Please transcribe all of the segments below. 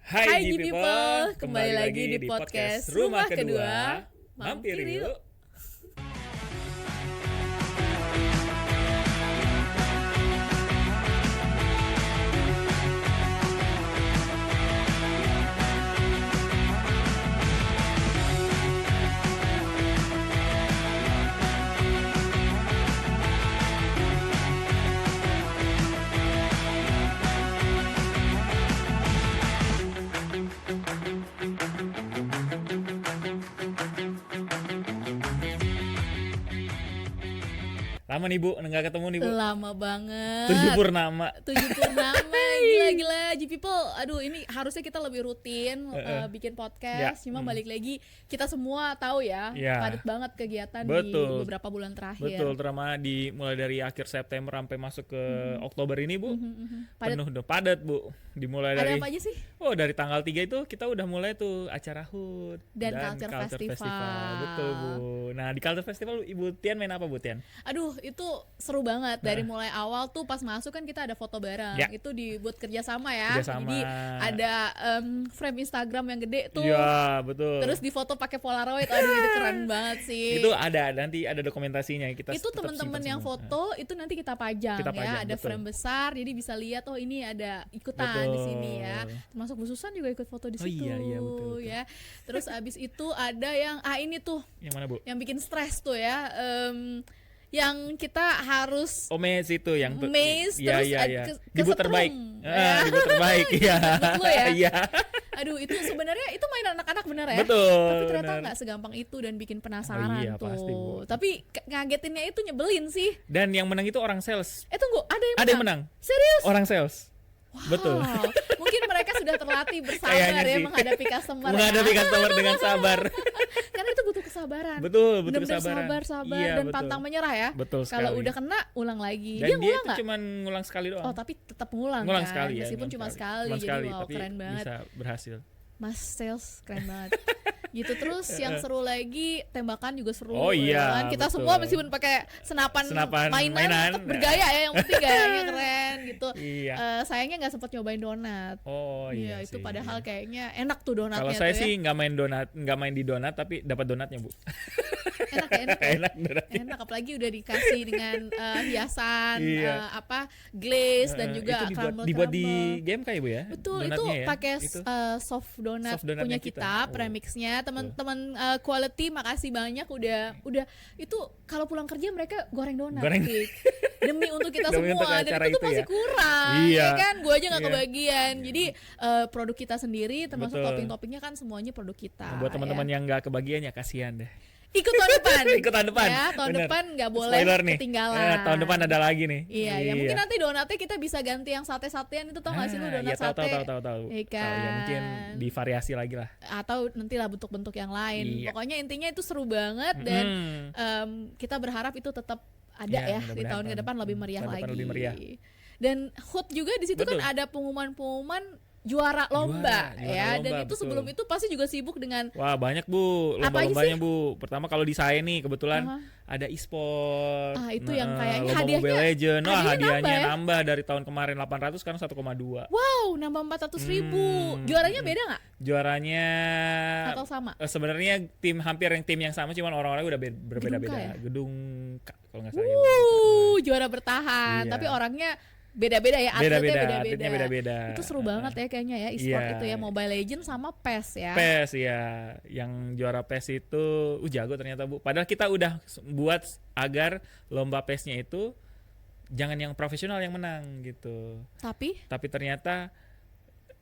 Hai G People, kembali lagi di podcast Rumah Kedua. Mampir yuk. Lama nih Bu, nggak ketemu nih Bu. Lama banget. 7 purnama. 7 purnama. Gila-gila G People. Aduh, ini harusnya kita lebih rutin bikin podcast. Cuma balik lagi kita semua tahu ya, padat banget kegiatan di beberapa bulan terakhir. Betul, terutama mulai dari akhir September sampai masuk ke Oktober ini Bu. Penuh udah padat Bu. Dimulai dari apa aja sih? Oh, dari tanggal 3 itu kita udah mulai tuh acara HUT dan Culture Festival. Betul Bu. Nah, di Culture Festival Ibu Tian main apa Bu Tian? Aduh, itu seru banget. Dari mulai awal tuh pas masuk kan kita ada foto bareng. Itu dibuat kerjasama ya. Jadi ada frame Instagram yang gede tuh. Iya, betul. Terus difoto pakai Polaroid. Aduh, itu keren banget sih. Itu nanti ada dokumentasinya. Kita itu teman-teman yang foto itu nanti kita pajang ya. Ada frame besar, jadi bisa lihat oh ini ada ikutan di sini ya. Termasuk Bu Susan juga ikut foto di situ. Iya, betul. Ya. Terus abis itu ada yang ini tuh. Yang mana Bu? Yang bikin stres tuh ya. Yang kita harus maze itu yang maze terus dibuat terbaik. Dibuat terbaik ya. Iya. Aduh, itu sebenarnya itu main anak-anak bener ya. Betul. Tapi ternyata nggak segampang itu dan bikin penasaran tuh. Pasti, tapi ngagetinnya itu nyebelin sih. Dan yang menang itu orang sales. Tunggu, ada yang menang. Serius? Orang sales. Wow. Betul. Mungkin mereka sudah terlatih bersabar ya menghadapi customer. Menghadapi customer dengan sabar. Karena itu butuh kesabaran. Betul, butuh kesabaran. Sabar dan pantang menyerah ya. Betul sekali. Kalau udah kena, ulang lagi. Dan dia ngulang itu cuma ngulang sekali doang. Oh, tapi tetap ngulang kan. Sekali ya. Meskipun cuma sekali. Jadi wow, keren banget. Bisa berhasil. Mas sales keren banget. Gitu. Terus yang seru lagi tembakan juga seru. Oh iya, kan? Kita semua meskipun pakai senapan mainan tetap bergaya ya, yang penting gayanya keren gitu. Iya. Sayangnya nggak sempat nyobain donat. Oh iya. Itu padahal kayaknya enak tuh donatnya. Kalau saya sih nggak main di donat tapi dapat donatnya Bu. Enak apalagi udah dikasih dengan hiasan glaze dan juga dibuat di game kayak Bu ya. Betul, itu pakai soft donat punya kita premixnya. Teman-teman quality makasih banyak udah itu kalau pulang kerja mereka goreng donat demi untuk kita semua dan itu tuh masih kurang ya kan, gua aja nggak kebagian. Jadi produk kita sendiri termasuk topping-toppingnya kan semuanya produk kita. Buat teman-teman yang nggak kebagian ya kasihan deh. Ikut tahun depan. Ya, tahun depan nggak boleh ketinggalan. Tahun depan ada lagi nih. Iya. Mungkin nanti donatnya kita bisa ganti yang sate-satean itu, tau nggak sih lu donat sate? Tahu. Iya kan. Ya, mungkin divariasi lagi lah. Atau nantilah bentuk-bentuk yang lain. Iya. Pokoknya intinya itu seru banget dan kita berharap itu tetap ada ya di tahun ke depan lebih meriah lagi. Dan HUT juga di situ kan ada pengumuman juara lomba ya, dan itu sebelum itu pasti juga sibuk dengan banyak Bu lomba-lombanya Bu. Pertama kalau di saya nih kebetulan ada e-sport. Itu yang kayaknya lomba hadiahnya Mobile Legend. Hadiahnya ya? nambah dari tahun kemarin 800 sekarang 1,2. Wow, nambah 400.000. Juaranya beda nggak? Juaranya atau sama? Sebenarnya hampir tim yang sama, cuman orang-orangnya udah berbeda-beda. Gedung kalau nggak salah. Juara bertahan, tapi orangnya beda-beda ya, atletnya beda-beda. Itu seru banget ya kayaknya ya e-sport itu ya, Mobile Legends sama PES ya. PES ya, yang juara PES itu jago ternyata Bu. Padahal kita udah buat agar lomba PES-nya itu jangan yang profesional yang menang gitu. Tapi ternyata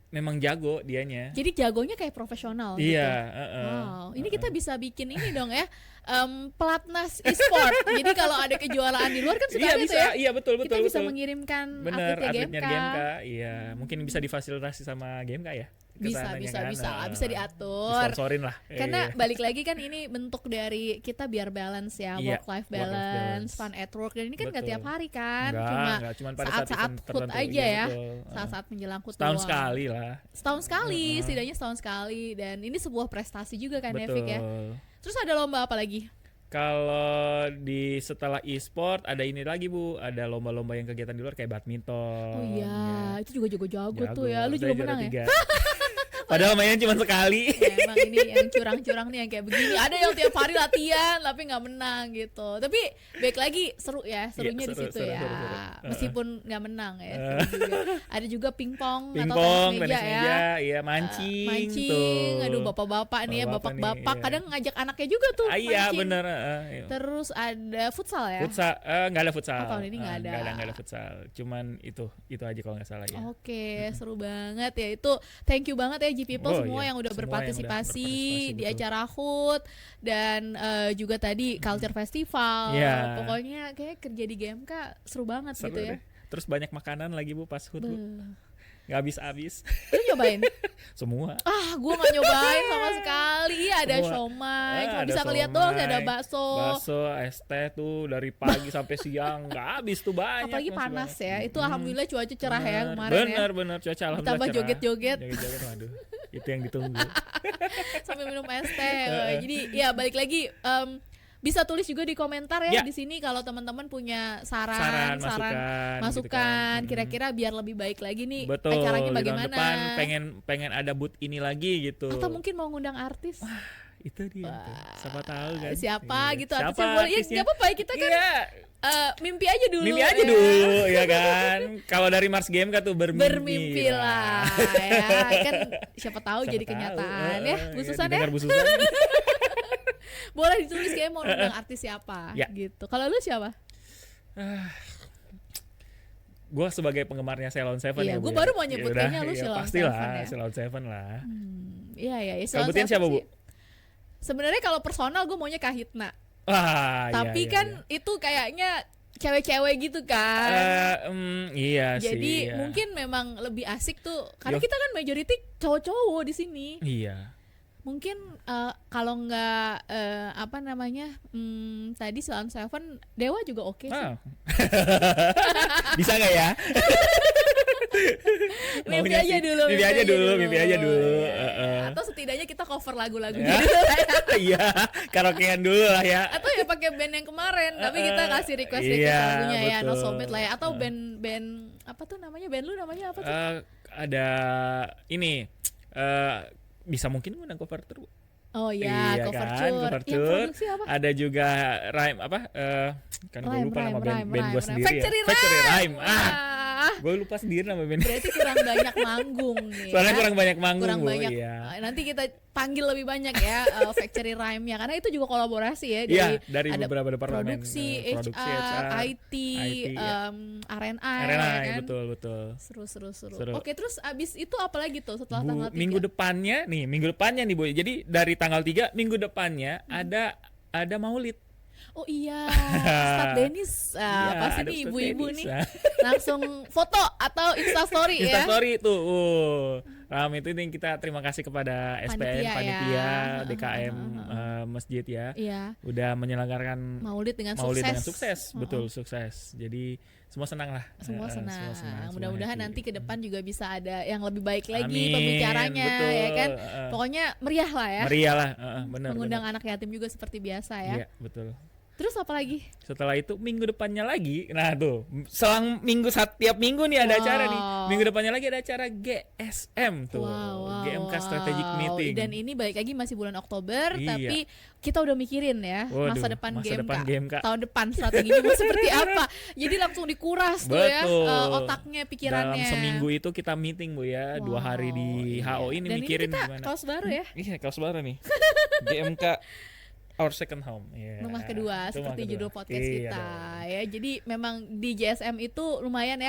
memang jago dianya. Jadi jagonya kayak profesional gitu. Wow, ini kita bisa bikin ini dong ya. Pelatnas e-sport. Jadi kalau ada kejuaraan di luar kan suka gitu ya. Iya betul. Kita bisa mengirimkan atletnya GMK. Iya, mungkin bisa difasilitasi sama GMK ya. Bisa diatur. Disponsorin lah. Karena balik lagi kan ini bentuk dari kita biar balance ya, work life balance, fun at work, dan ini kan nggak tiap hari kan, cuma saat HUT aja ya, saat menjelang HUT setahun sekali lah. Setidaknya setahun sekali, dan ini sebuah prestasi juga kan Nevik ya. Terus ada lomba apa lagi? Kalau setelah e-sport ada ini lagi Bu, ada lomba-lomba yang kegiatan di luar kayak badminton. Oh iya, itu juga jago tuh ya. Lu juga menang ya? Padahal mainnya cuma sekali. Ya, emang ini yang curang-curang nih yang kayak begini. Ada yang tiap hari latihan tapi nggak menang gitu. Tapi baik lagi seru ya, serunya di situ ya. Seru. Meskipun nggak menang ya. Ada juga pingpong atau tenis meja ya. Iya, mancing tuh. Aduh bapak-bapak nih ya, bapak-bapak kadang ngajak anaknya juga tuh mancing. Iya bener. Terus ada futsal ya? Futsal, nggak ada futsal. Tahun ini nggak ada. Nggak ada futsal. Cuman itu aja kalau nggak salah ya. Oke, seru banget ya. Itu thank you banget ya G People semua yang udah berpartisipasi di acara HUT dan juga tadi Culture Festival. Pokoknya kayak kerja di GMK seru banget seru gitu ya. Terus banyak makanan lagi Bu pas HUT. Gak habis-habis. Lu nyobain? Semua. Gue gak nyobain sama sekali. Ada siomay, cuma bisa ngeliat doang. Ada bakso, es teh tuh dari pagi sampai siang. Gak habis tuh banyak. Apalagi panas banyak. Ya. Itu alhamdulillah cuaca cerah ya kemarin bener cuaca alhamdulillah tambah cerah. Joget-joget. Waduh, itu yang ditunggu. Sampai minum es teh. Jadi ya balik lagi. Bisa tulis juga di komentar ya di sini kalau teman-teman punya saran masukan gitu kan. Kira-kira biar lebih baik lagi nih. Betul, acaranya bagaimana. Depan pengen ada booth ini lagi gitu. Atau mungkin mau ngundang artis. Wah, itu dia. Siapa tahu kan. Siapa gitu artisnya boleh. Ya enggak apa-apa kita kan. Mimpi aja dulu ya kan. Kalau dari Mars Game kan tuh bermimpi lah ya kan siapa tahu jadi kenyataan ya Bu Susan ya. Bu Susan. Boleh ditulis kayak mau undang artis siapa gitu. Kalau lu siapa? Gue sebagai penggemarnya Ceylon Seven ya. Gue baru mau nyebut kayaknya lu Ceylon Seven ya. Ceylon Seven lah. Iya. Sebutin siapa Bu? Sebenarnya kalau personal gue maunya Kahitna. Tapi kan itu kayaknya cewek-cewek gitu kan. Iya sih. Jadi mungkin memang lebih asik tuh karena kita kan majority cowok-cowok di sini. Iya. Mungkin kalau nggak tadi Ceylon Seven Dewa juga oke sih. Bisa nggak ya? Mimpi aja dulu. Atau setidaknya kita cover lagu-lagu gitu. Iya, karaokean dulu lah ya. Atau ya pakai band yang kemarin, tapi kita kasih request lagunya ya, No Soulmate lah ya. Atau band apa tuh namanya? Band lu namanya apa tuh? Ada ini bisa mungkin ngundang cover tour. Oh iya, cover tour. Yang produksi apa? Ada juga Rhyme apa? Kan gue lupa nama band gue sendiri. Factory Rhyme. Gue lupa sendiri nama band. Berarti kurang banyak manggung nih. Soalnya kurang banyak manggung. Kurang banyak. Iya. Nanti kita panggil lebih banyak ya Factory Rhyme-nya karena itu juga kolaborasi ya dari beberapa departemen. Produksi, HR, IT, R&I kan? Betul. Seru. Oke, terus abis itu apa lagi tuh setelah tanggal 3? Minggu depannya nih Bu. Jadi dari tanggal 3 minggu depannya ada Maulid. Oh iya, Ustadz Dennis, pasti nih ibu-ibu nih langsung foto atau Instastory ya. Instastory tuh, ramai itu yang kita terima kasih kepada SPN, panitia, DKM masjid ya, udah menyelenggarakan Maulid dengan sukses, betul sukses. Jadi semua senang lah. Semua senang. Mudah-mudahan nanti ke depan juga bisa ada yang lebih baik lagi pembicaranya, ya kan. Pokoknya meriah lah ya. Meriah lah, benar. Mengundang anak yatim juga seperti biasa ya. Iya, betul. Terus apa lagi? Setelah itu minggu depannya lagi, nah tuh selang tiap minggu nih ada acara nih. Minggu depannya lagi ada acara GSM tuh, GMK Strategic Meeting. Dan ini balik lagi masih bulan Oktober, tapi kita udah mikirin ya masa depan GMK. Tahun depan strateginya mau seperti apa. Jadi langsung dikuras tuh ya otaknya, pikirannya. Dalam seminggu itu kita meeting Bu ya, 2 hari di HO ini. Dan mikirin ini kita gimana. Kaos baru ya? Iya, kaos baru nih. GMK Our Second Home, rumah kedua seperti judul podcast kita ya. Jadi memang di JSM itu lumayan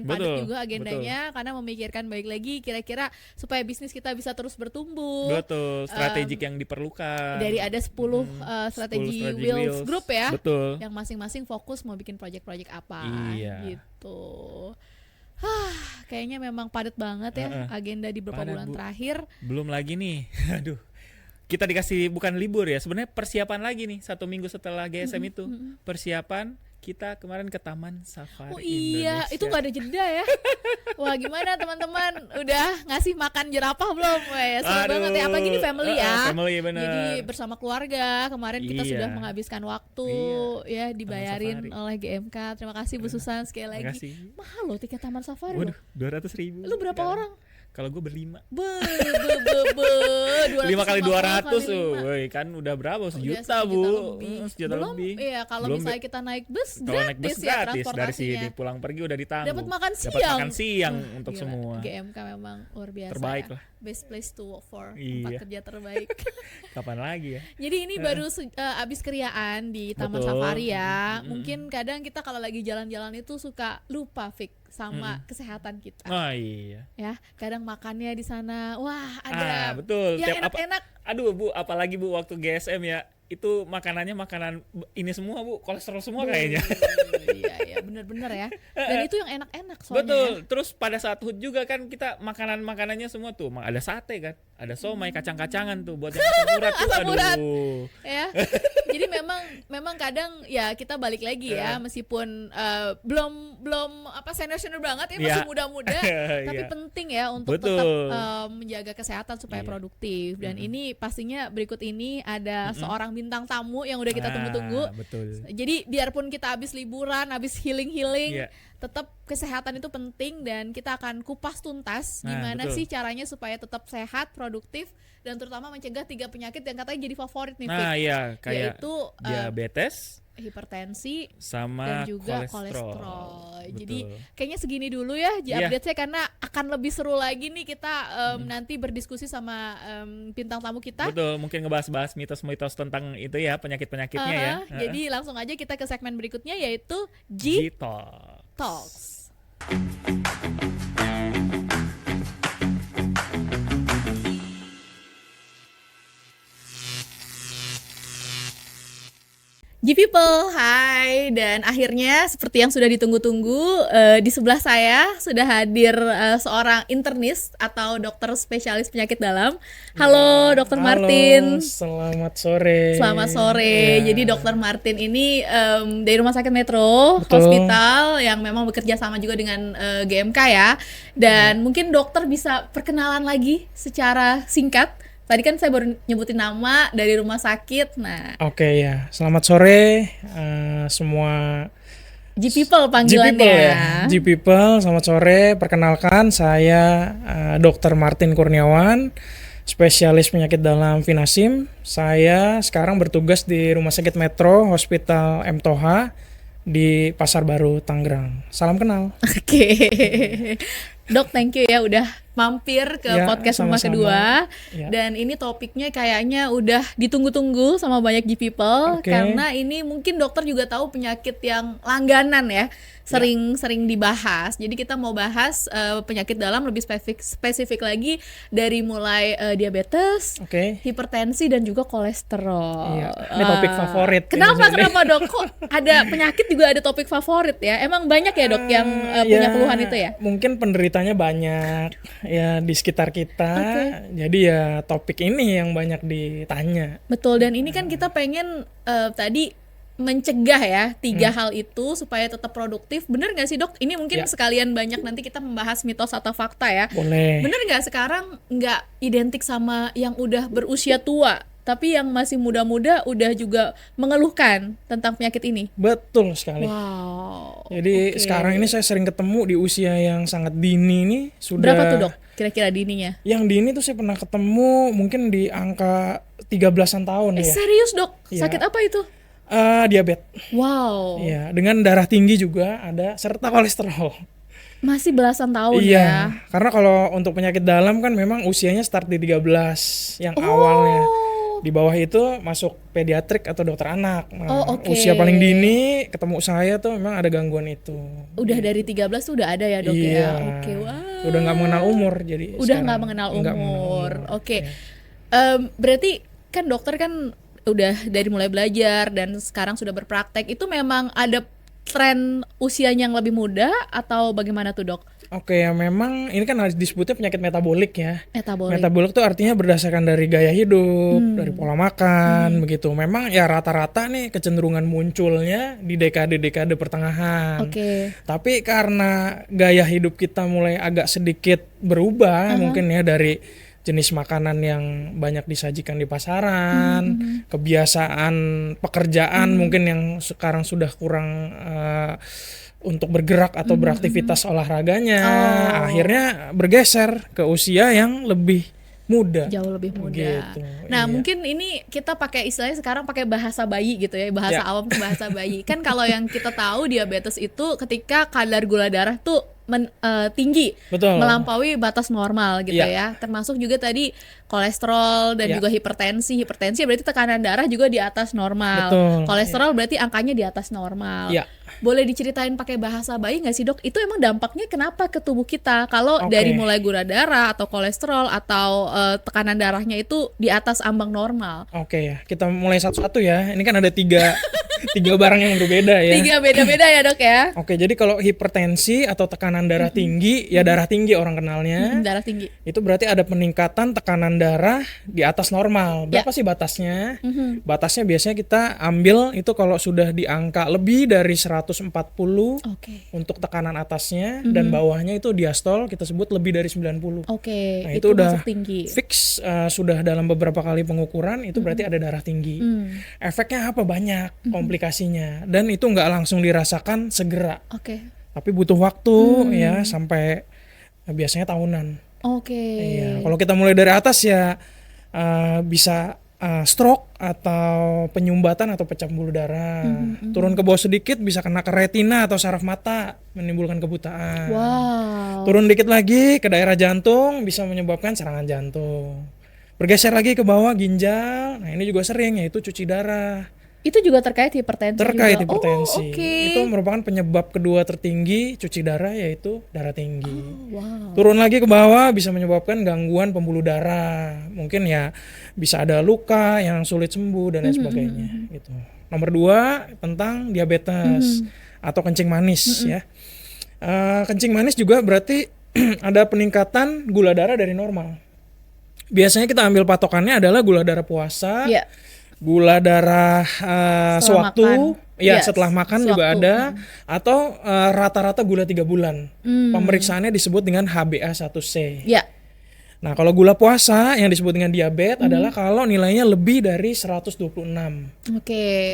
padat juga agendanya karena memikirkan baik lagi kira-kira supaya bisnis kita bisa terus bertumbuh. Betul, strategik yang diperlukan. Dari ada 10 strategi Wheels Group ya. Betul. Yang masing-masing fokus mau bikin project-project apa gitu. Kayaknya memang padat banget ya agenda di beberapa bulan terakhir. Belum lagi nih. Aduh. Kita dikasih bukan libur ya, sebenarnya persiapan lagi nih 1 minggu setelah GSM itu. Persiapan kita kemarin ke Taman Safari Indonesia. Itu gak ada jeda ya. Wah, gimana teman-teman? Udah ngasih makan jerapah belum? Seru banget ya, apalagi ini family ya. Family, bener. Jadi bersama keluarga, kemarin kita sudah menghabiskan waktu ya dibayarin oleh GMK. Terima kasih Bu Susan sekali lagi. Mahal loh tiket Taman Safari. Waduh, 200.000. Lu berapa orang? Kalau gue berlima. 5 kali 200 tuh, kan udah berapa? Sejuta Bu. Sejuta lebih. Iya, kalau misalnya kita naik bus gratis ya dari sini pulang pergi udah ditanggung. Dapat makan siang untuk semua. GMK memang luar biasa. Terbaik ya. Lah. Best place to work for, tempat kerja terbaik. Kapan lagi ya? Jadi ini baru abis keriaan di Taman Safari ya. Mungkin kadang kita kalau lagi jalan-jalan itu suka lupa Fik sama kesehatan kita. Oh iya. Ya, kadang makannya di sana, wah ada. Betul. Yang enak-enak. Aduh Bu, apalagi Bu waktu GSM ya, itu makanannya makanan ini semua Bu, kolesterol semua kayaknya. Iya, bener-bener ya. Dan itu yang enak-enak soalnya. Betul. Terus pada saat HUT juga kan kita makanannya semua tuh, ada sate kan, ada somai, kacang-kacangan tuh buat yang asam urat tuh. Aduh. Ya. Jadi memang kadang ya kita balik lagi ya, meskipun belum senior banget ya, masih muda-muda, tapi penting ya untuk tetap menjaga kesehatan supaya produktif. Dan ini pastinya berikut ini ada seorang bintang tamu yang udah kita tunggu-tunggu. Betul. Jadi biarpun kita habis liburan, habis healing, tetap kesehatan itu penting dan kita akan kupas tuntas gimana sih caranya supaya tetap sehat, produktif, dan terutama mencegah 3 penyakit yang katanya jadi favorit nih. Kayak yaitu diabetes, hipertensi, sama dan juga kolesterol. Jadi kayaknya segini dulu ya update saya, karena akan lebih seru lagi nih kita nanti berdiskusi sama bintang tamu kita. Betul, mungkin ngebahas-bahas mitos-mitos tentang itu ya, penyakit-penyakitnya ya. Jadi langsung aja kita ke segmen berikutnya, yaitu G-Talks. G-People, hai. Dan akhirnya seperti yang sudah ditunggu-tunggu, di sebelah saya sudah hadir seorang internis atau dokter spesialis penyakit dalam. Halo Dokter Martin. Selamat sore. Selamat sore. Ya. Jadi Dokter Martin ini dari Rumah Sakit Metro Hospital yang memang bekerja sama juga dengan GMK ya. Dan mungkin dokter bisa perkenalan lagi secara singkat. Tadi kan saya baru nyebutin nama dari rumah sakit. Nah, Oke ya. Selamat sore semua G-People panggilannya. G-People, selamat sore. Perkenalkan, saya Dr. Martin Kurniawan, spesialis penyakit dalam Vinasim. Saya sekarang bertugas di Rumah Sakit Metro Hospital M. Toha di Pasar Baru, Tangerang. Salam kenal. Oke. Dok, thank you ya udah mampir ke podcast Rumah Kedua. Dan ini topiknya kayaknya udah ditunggu-tunggu sama banyak G-People, karena ini mungkin dokter juga tahu penyakit yang langganan ya, sering dibahas. Jadi kita mau bahas penyakit dalam lebih spesifik lagi, dari mulai diabetes, hipertensi, dan juga kolesterol. Ini topik favorit. Kenapa Dok? Kok ada penyakit juga ada topik favorit ya? Emang banyak ya Dok yang punya keluhan itu ya? Mungkin penderitanya banyak ya di sekitar kita. Jadi ya topik ini yang banyak ditanya. Betul, dan ini kan kita pengen tadi mencegah ya 3 hal itu supaya tetap produktif. Bener gak sih Dok? Ini mungkin sekalian banyak nanti kita membahas mitos atau fakta ya. Boleh. Bener gak sekarang gak identik sama yang udah berusia tua, tapi yang masih muda-muda udah juga mengeluhkan tentang penyakit ini? Betul sekali. Wow. Jadi sekarang ini saya sering ketemu di usia yang sangat dini nih. Sudah. Berapa tuh Dok kira-kira dininya? Yang dini tuh saya pernah ketemu mungkin di angka 13-an tahun ya. Serius Dok? Sakit apa itu? Diabetes. Wow. Ya, dengan darah tinggi juga ada, serta kolesterol. Masih belasan tahun ya. Karena kalau untuk penyakit dalam kan memang usianya start di 13 yang awalnya. Di bawah itu masuk pediatrik atau dokter anak. Usia paling dini ketemu saya tuh memang ada gangguan itu. Udah dari 13 tuh udah ada ya Dok ya? Wow. Udah gak mengenal umur jadi. Udah gak mengenal umur. Berarti kan dokter kan udah dari mulai belajar dan sekarang sudah berpraktek, itu memang ada tren usianya yang lebih muda atau bagaimana tuh Dok? Ya memang ini kan disebutnya penyakit metabolik ya. Metabolik. Metabolik tuh artinya berdasarkan dari gaya hidup, dari pola makan, begitu. Memang ya rata-rata nih kecenderungan munculnya di dekade-dekade pertengahan. Tapi karena gaya hidup kita mulai agak sedikit berubah, mungkin ya dari jenis makanan yang banyak disajikan di pasaran, kebiasaan pekerjaan mungkin yang sekarang sudah kurang untuk bergerak atau beraktivitas olahraganya, akhirnya bergeser ke usia yang lebih muda, jauh lebih muda gitu. Nah mungkin ini kita pakai istilahnya sekarang pakai bahasa bayi gitu ya, bahasa awam tuh bahasa bayi. Kan kalau yang kita tahu diabetes itu ketika kadar gula darah tuh tinggi, betul, melampaui batas normal gitu ya. Termasuk juga tadi kolesterol dan juga hipertensi berarti tekanan darah juga di atas normal, betul, kolesterol berarti angkanya di atas normal. Boleh diceritain pakai bahasa bayi nggak sih dok? Itu emang dampaknya kenapa ke tubuh kita kalau dari mulai gula darah atau kolesterol atau tekanan darahnya itu di atas ambang normal? Ya, kita mulai satu-satu ya. Ini kan ada tiga barang yang berbeda ya. Tiga beda-beda ya dok ya. Jadi kalau hipertensi atau tekanan darah tinggi, ya darah tinggi orang kenalnya. Darah tinggi. Itu berarti ada peningkatan tekanan darah di atas normal. Berapa sih batasnya? Batasnya biasanya kita ambil itu kalau sudah di angka lebih dari 140 untuk tekanan atasnya, dan bawahnya itu diastol kita sebut lebih dari 90. Nah, itu udah tinggi. Fix, sudah dalam beberapa kali pengukuran itu berarti ada darah tinggi. Efeknya apa? Banyak komplikasinya, dan itu nggak langsung dirasakan segera. Tapi butuh waktu ya sampai biasanya tahunan. Kalau kita mulai dari atas ya bisa stroke atau penyumbatan atau pecah pembuluh darah. Turun ke bawah sedikit bisa kena ke retina atau saraf mata, menimbulkan kebutaan. Turun dikit lagi ke daerah jantung bisa menyebabkan serangan jantung. Bergeser lagi ke bawah ginjal. Nah, ini juga sering, yaitu cuci darah. Itu juga terkait hipertensi. Hipertensi. Itu merupakan penyebab kedua tertinggi cuci darah, yaitu darah tinggi. Turun lagi ke bawah bisa menyebabkan gangguan pembuluh darah. Mungkin ya bisa ada luka yang sulit sembuh dan lain sebagainya gitu. Nomor 2 tentang diabetes atau kencing manis ya. Kencing manis juga berarti ada peningkatan gula darah dari normal. Biasanya kita ambil patokannya adalah gula darah puasa, gula darah sewaktu, setelah makan juga ada, atau rata-rata gula 3 bulan. Pemeriksaannya disebut dengan HbA1c. Nah, kalau gula puasa yang disebut dengan diabetes adalah kalau nilainya lebih dari 126.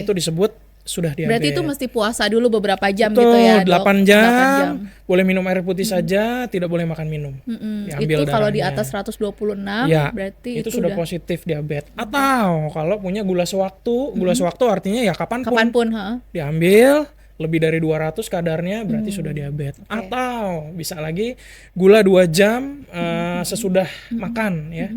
Itu disebut sudah diabetes. Berarti itu mesti puasa dulu beberapa jam gitu ya, dok? 8 jam. Boleh minum air putih saja, tidak boleh makan minum. Itu kalau di atas 126 berarti itu sudah positif diabetes. Atau kalau punya gula sewaktu, gula sewaktu artinya ya kapanpun diambil lebih dari 200 kadarnya berarti sudah diabetes. Atau bisa lagi gula 2 jam sesudah makan ya.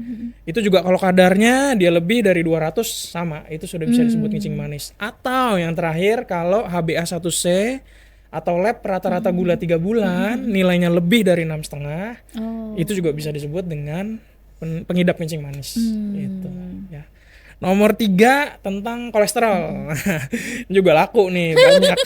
Itu juga kalau kadarnya dia lebih dari 200 sama, itu sudah bisa disebut kencing manis. Atau yang terakhir kalau HbA1c atau lab rata-rata gula 3 bulan nilainya lebih dari 6,5, itu juga bisa disebut dengan pengidap kencing manis gitu ya. Nomor 3 tentang kolesterol. Juga laku nih, banyak.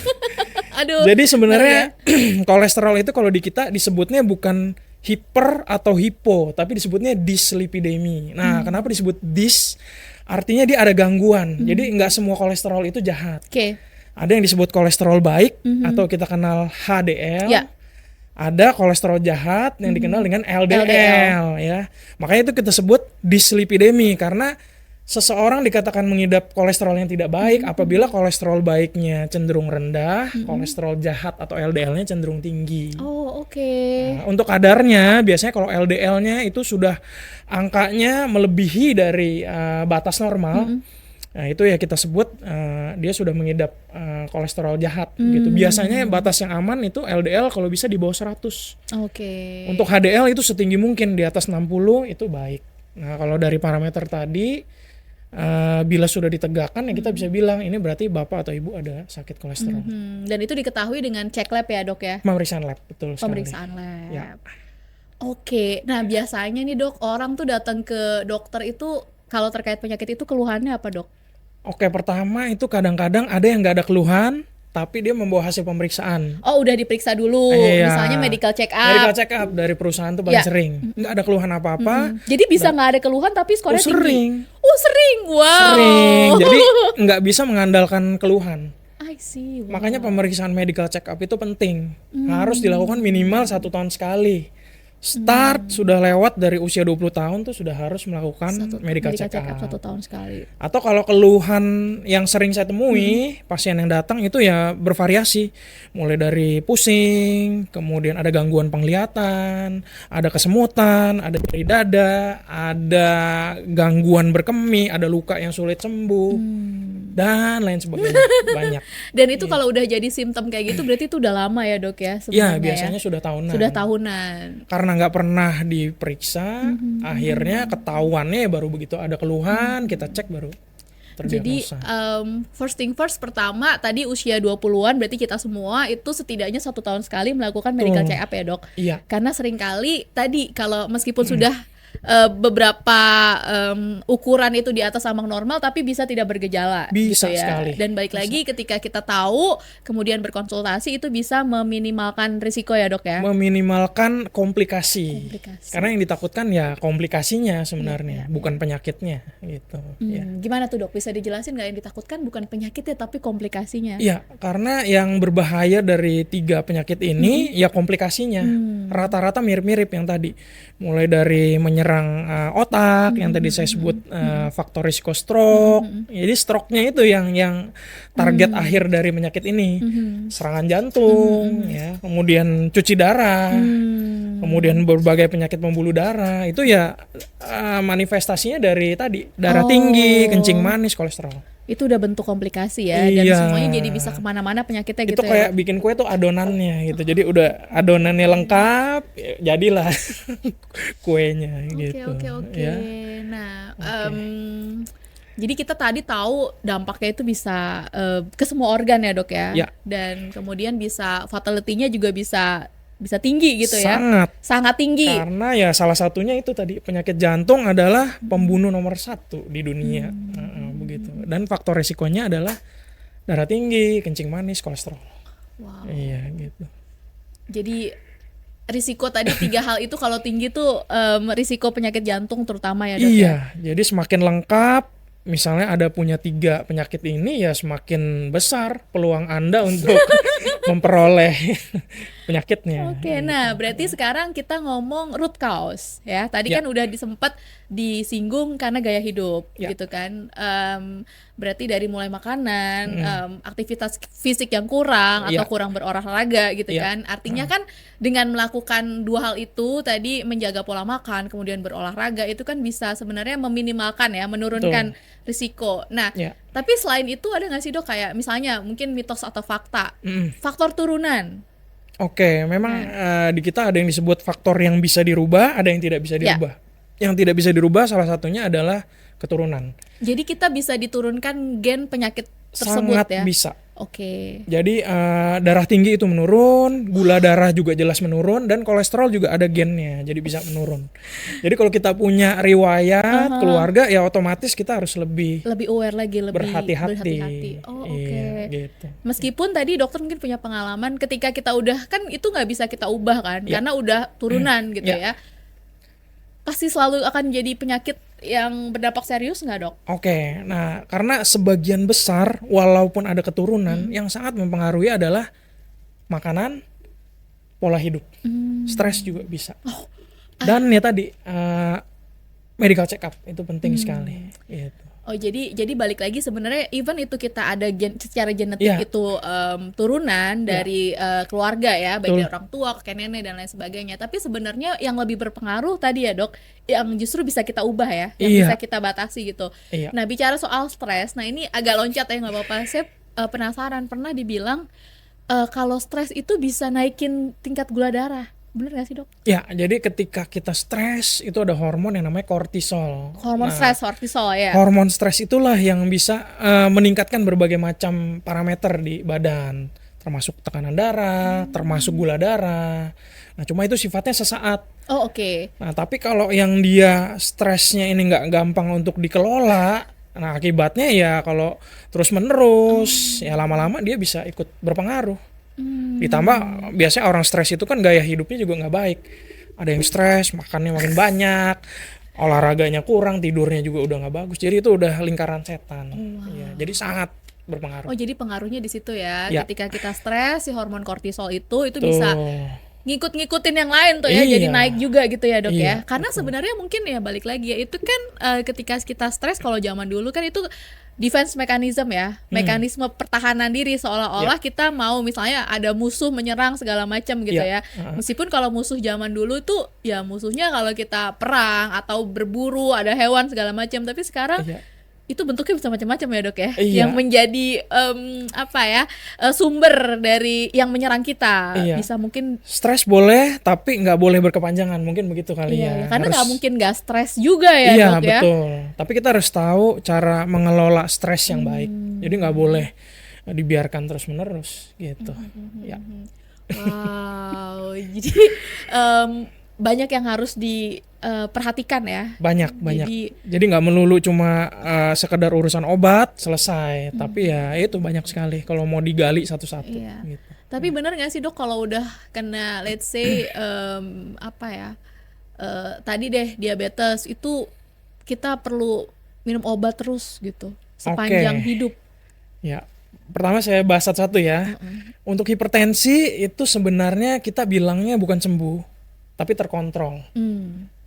Jadi sebenarnya kolesterol itu kalau di kita disebutnya bukan hiper atau hipo, tapi disebutnya dyslipidemi. Nah, kenapa disebut dys? Artinya dia ada gangguan. Jadi nggak semua kolesterol itu jahat. Ada yang disebut kolesterol baik atau kita kenal HDL. Ada kolesterol jahat yang dikenal dengan LDL ya. Makanya itu kita sebut dyslipidemi, karena seseorang dikatakan mengidap kolesterol yang tidak baik apabila kolesterol baiknya cenderung rendah, kolesterol jahat atau LDL-nya cenderung tinggi. Nah, untuk kadarnya biasanya kalau LDL-nya itu sudah angkanya melebihi dari batas normal, nah itu ya kita sebut dia sudah mengidap kolesterol jahat gitu. Biasanya batas yang aman itu LDL kalau bisa di bawah 100. Untuk HDL itu setinggi mungkin, di atas 60 itu baik. Nah, kalau dari parameter tadi bila sudah ditegakkan ya kita bisa bilang ini berarti bapak atau ibu ada sakit kolesterol. Dan itu diketahui dengan cek lab ya dok ya? Pemeriksaan lab, betul sekali. Pemeriksaan lab. Nah biasanya nih dok, orang tuh datang ke dokter itu kalau terkait penyakit itu keluhannya apa dok? Pertama itu kadang-kadang ada yang nggak ada keluhan, tapi dia membawa hasil pemeriksaan. Udah diperiksa dulu, misalnya medical check up. Medical check up dari perusahaan tuh paling sering. Nggak ada keluhan apa-apa. Jadi bisa nggak ada keluhan tapi skornya tinggi? Sering. Sering. Jadi nggak bisa mengandalkan keluhan. I see. Makanya pemeriksaan medical check up itu penting. Harus dilakukan minimal 1 tahun sekali. Start sudah lewat dari usia 20 tahun tuh sudah harus melakukan medical check up 1 tahun sekali. Atau kalau keluhan yang sering saya temui pasien yang datang itu ya bervariasi, mulai dari pusing, kemudian ada gangguan penglihatan, ada kesemutan, ada nyeri dada, ada gangguan berkemih, ada luka yang sulit sembuh, dan lain sebagainya. Banyak. Dan itu kalau udah jadi simptom kayak gitu berarti itu udah lama ya dok ya sebenarnya? Ya biasanya sudah tahunan. Sudah tahunan. Karena nggak pernah diperiksa, akhirnya ketahuannya baru begitu ada keluhan, kita cek baru terdiagnosa. Jadi first thing first, pertama tadi usia 20-an berarti kita semua itu setidaknya 1 tahun sekali melakukan medical check up ya dok. Iya. Karena seringkali tadi kalau meskipun sudah beberapa ukuran itu di atas ambang normal tapi bisa tidak bergejala bisa gitu ya. Sekali. Dan balik lagi ketika kita tahu kemudian berkonsultasi itu bisa meminimalkan risiko ya dok ya, meminimalkan komplikasi. Karena yang ditakutkan ya komplikasinya sebenarnya, bukan penyakitnya gitu. Gimana tuh dok, bisa dijelasin nggak yang ditakutkan bukan penyakitnya tapi komplikasinya? Iya, karena yang berbahaya dari 3 penyakit ini ya komplikasinya rata-rata mirip-mirip yang tadi, mulai dari menyerang otak yang tadi saya sebut faktor risiko stroke. Jadi stroke-nya itu yang target akhir dari penyakit ini. Serangan jantung ya, kemudian cuci darah. Kemudian berbagai penyakit pembuluh darah. Itu ya manifestasinya dari tadi darah tinggi, kencing manis, kolesterol. Itu udah bentuk komplikasi ya, dan semuanya jadi bisa kemana-mana penyakitnya itu gitu ya. Itu kayak bikin kue tuh adonannya gitu, jadi udah adonannya lengkap, jadilah kuenya gitu. Oke. Ya. Nah, jadi kita tadi tahu dampaknya itu bisa ke semua organ ya dok ya, dan kemudian bisa fatality-nya juga bisa tinggi gitu ya. Sangat tinggi. Karena ya salah satunya itu tadi, penyakit jantung adalah pembunuh nomor 1 di dunia. Begitu. Dan faktor resikonya adalah darah tinggi, kencing manis, kolesterol. Wow. Iya gitu. Jadi risiko tadi 3 hal itu kalau tinggi tuh risiko penyakit jantung terutama ya dok. Iya, jadi semakin lengkap. Misalnya ada punya 3 penyakit ini ya semakin besar peluang Anda untuk memperoleh penyakitnya. Oke, nah berarti sekarang kita ngomong root cause ya. Tadi kan udah sempat disinggung karena gaya hidup gitu kan. Berarti dari mulai makanan, aktivitas fisik yang kurang atau kurang berolahraga gitu kan. Artinya kan dengan melakukan 2 hal itu tadi, menjaga pola makan kemudian berolahraga, itu kan bisa sebenarnya meminimalkan ya, menurunkan risiko. Nah, tapi selain itu ada nggak sih dok kayak misalnya mungkin mitos atau fakta, faktor turunan? Oke, memang di kita ada yang disebut faktor yang bisa dirubah, ada yang tidak bisa dirubah. Yang tidak bisa dirubah salah satunya adalah keturunan. Jadi kita bisa diturunkan gen penyakit tersebut. Sangat ya? bisa. Oke. Jadi darah tinggi itu menurun, gula darah juga jelas menurun, dan kolesterol juga ada gennya, jadi bisa menurun. Jadi kalau kita punya riwayat keluarga ya otomatis kita harus lebih aware lagi, lebih berhati-hati. Oh, oke. Gitu. Meskipun tadi dokter mungkin punya pengalaman ketika kita udah, kan itu nggak bisa kita ubah kan, karena udah turunan gitu ya. Pasti selalu akan jadi penyakit yang berdampak serius nggak dok? Oke, nah karena sebagian besar walaupun ada keturunan, yang sangat mempengaruhi adalah makanan, pola hidup, stres juga bisa. Dan ya tadi medical check up itu penting sekali. Gitu. Oh jadi balik lagi sebenarnya even itu kita ada secara genetik itu turunan dari keluarga ya, baik dari orang tua, kakek nenek dan lain sebagainya. Tapi sebenarnya yang lebih berpengaruh tadi ya dok, yang justru bisa kita ubah ya, yang bisa kita batasi gitu. Nah bicara soal stres, nah ini agak loncat ya nggak apa-apa. Saya penasaran, pernah dibilang kalau stres itu bisa naikin tingkat gula darah. Bener gak sih dok? Ya, jadi ketika kita stres itu ada hormon yang namanya kortisol. Hormon stres, kortisol ya. Hormon stres itulah yang bisa meningkatkan berbagai macam parameter di badan, termasuk tekanan darah, termasuk gula darah. Nah, cuma itu sifatnya sesaat. Oh, oke. Nah, tapi kalau yang dia stresnya ini nggak gampang untuk dikelola, nah akibatnya ya kalau terus menerus, ya lama-lama dia bisa ikut berpengaruh. Ditambah biasanya orang stres itu kan gaya hidupnya juga nggak baik. Ada yang stres, makannya makin banyak, olahraganya kurang, tidurnya juga udah nggak bagus. Jadi itu udah lingkaran setan. Ya, jadi sangat berpengaruh. Oh jadi pengaruhnya di situ ya. Ketika kita stres, si hormon kortisol itu bisa ngikut-ngikutin yang lain tuh ya, jadi naik juga gitu ya dok ya. Karena betul. Sebenarnya mungkin ya balik lagi ya, itu kan ketika kita stres, kalau zaman dulu kan itu defense mechanism ya, mekanisme pertahanan diri, seolah-olah kita mau misalnya ada musuh menyerang segala macam gitu ya. Meskipun kalau musuh zaman dulu tuh ya musuhnya kalau kita perang atau berburu ada hewan segala macam, tapi sekarang itu bentuknya bisa macam-macam ya dok ya, yang menjadi sumber dari yang menyerang kita. Bisa mungkin stres boleh tapi nggak boleh berkepanjangan, mungkin begitu kali ya. Karena nggak mungkin nggak stres juga ya dok ya. Iya betul, tapi kita harus tahu cara mengelola stres yang baik, jadi nggak boleh dibiarkan terus menerus gitu. Wow, jadi banyak yang harus diperhatikan ya. Banyak. Jadi nggak melulu cuma sekedar urusan obat selesai, tapi ya itu banyak sekali kalau mau digali satu-satu. Gitu. Tapi benar nggak sih dok kalau udah kena let's say tadi deh diabetes itu kita perlu minum obat terus gitu sepanjang hidup? Ya. Pertama saya bahas satu-satu ya. Untuk hipertensi itu sebenarnya kita bilangnya bukan sembuh, tapi terkontrol.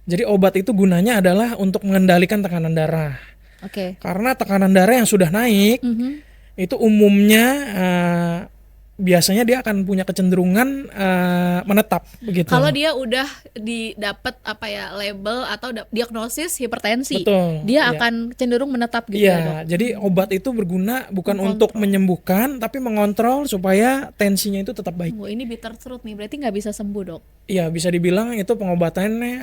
Jadi obat itu gunanya adalah untuk mengendalikan tekanan darah. Karena tekanan darah yang sudah naik itu umumnya biasanya dia akan punya kecenderungan menetap begitu. Kalau dia udah didapat label atau diagnosis hipertensi, dia akan cenderung menetap gitu ya dok? Jadi obat itu berguna bukan untuk menyembuhkan, tapi mengontrol supaya tensinya itu tetap baik. Ini bitter truth nih, berarti nggak bisa sembuh dok? Iya, bisa dibilang itu pengobatannya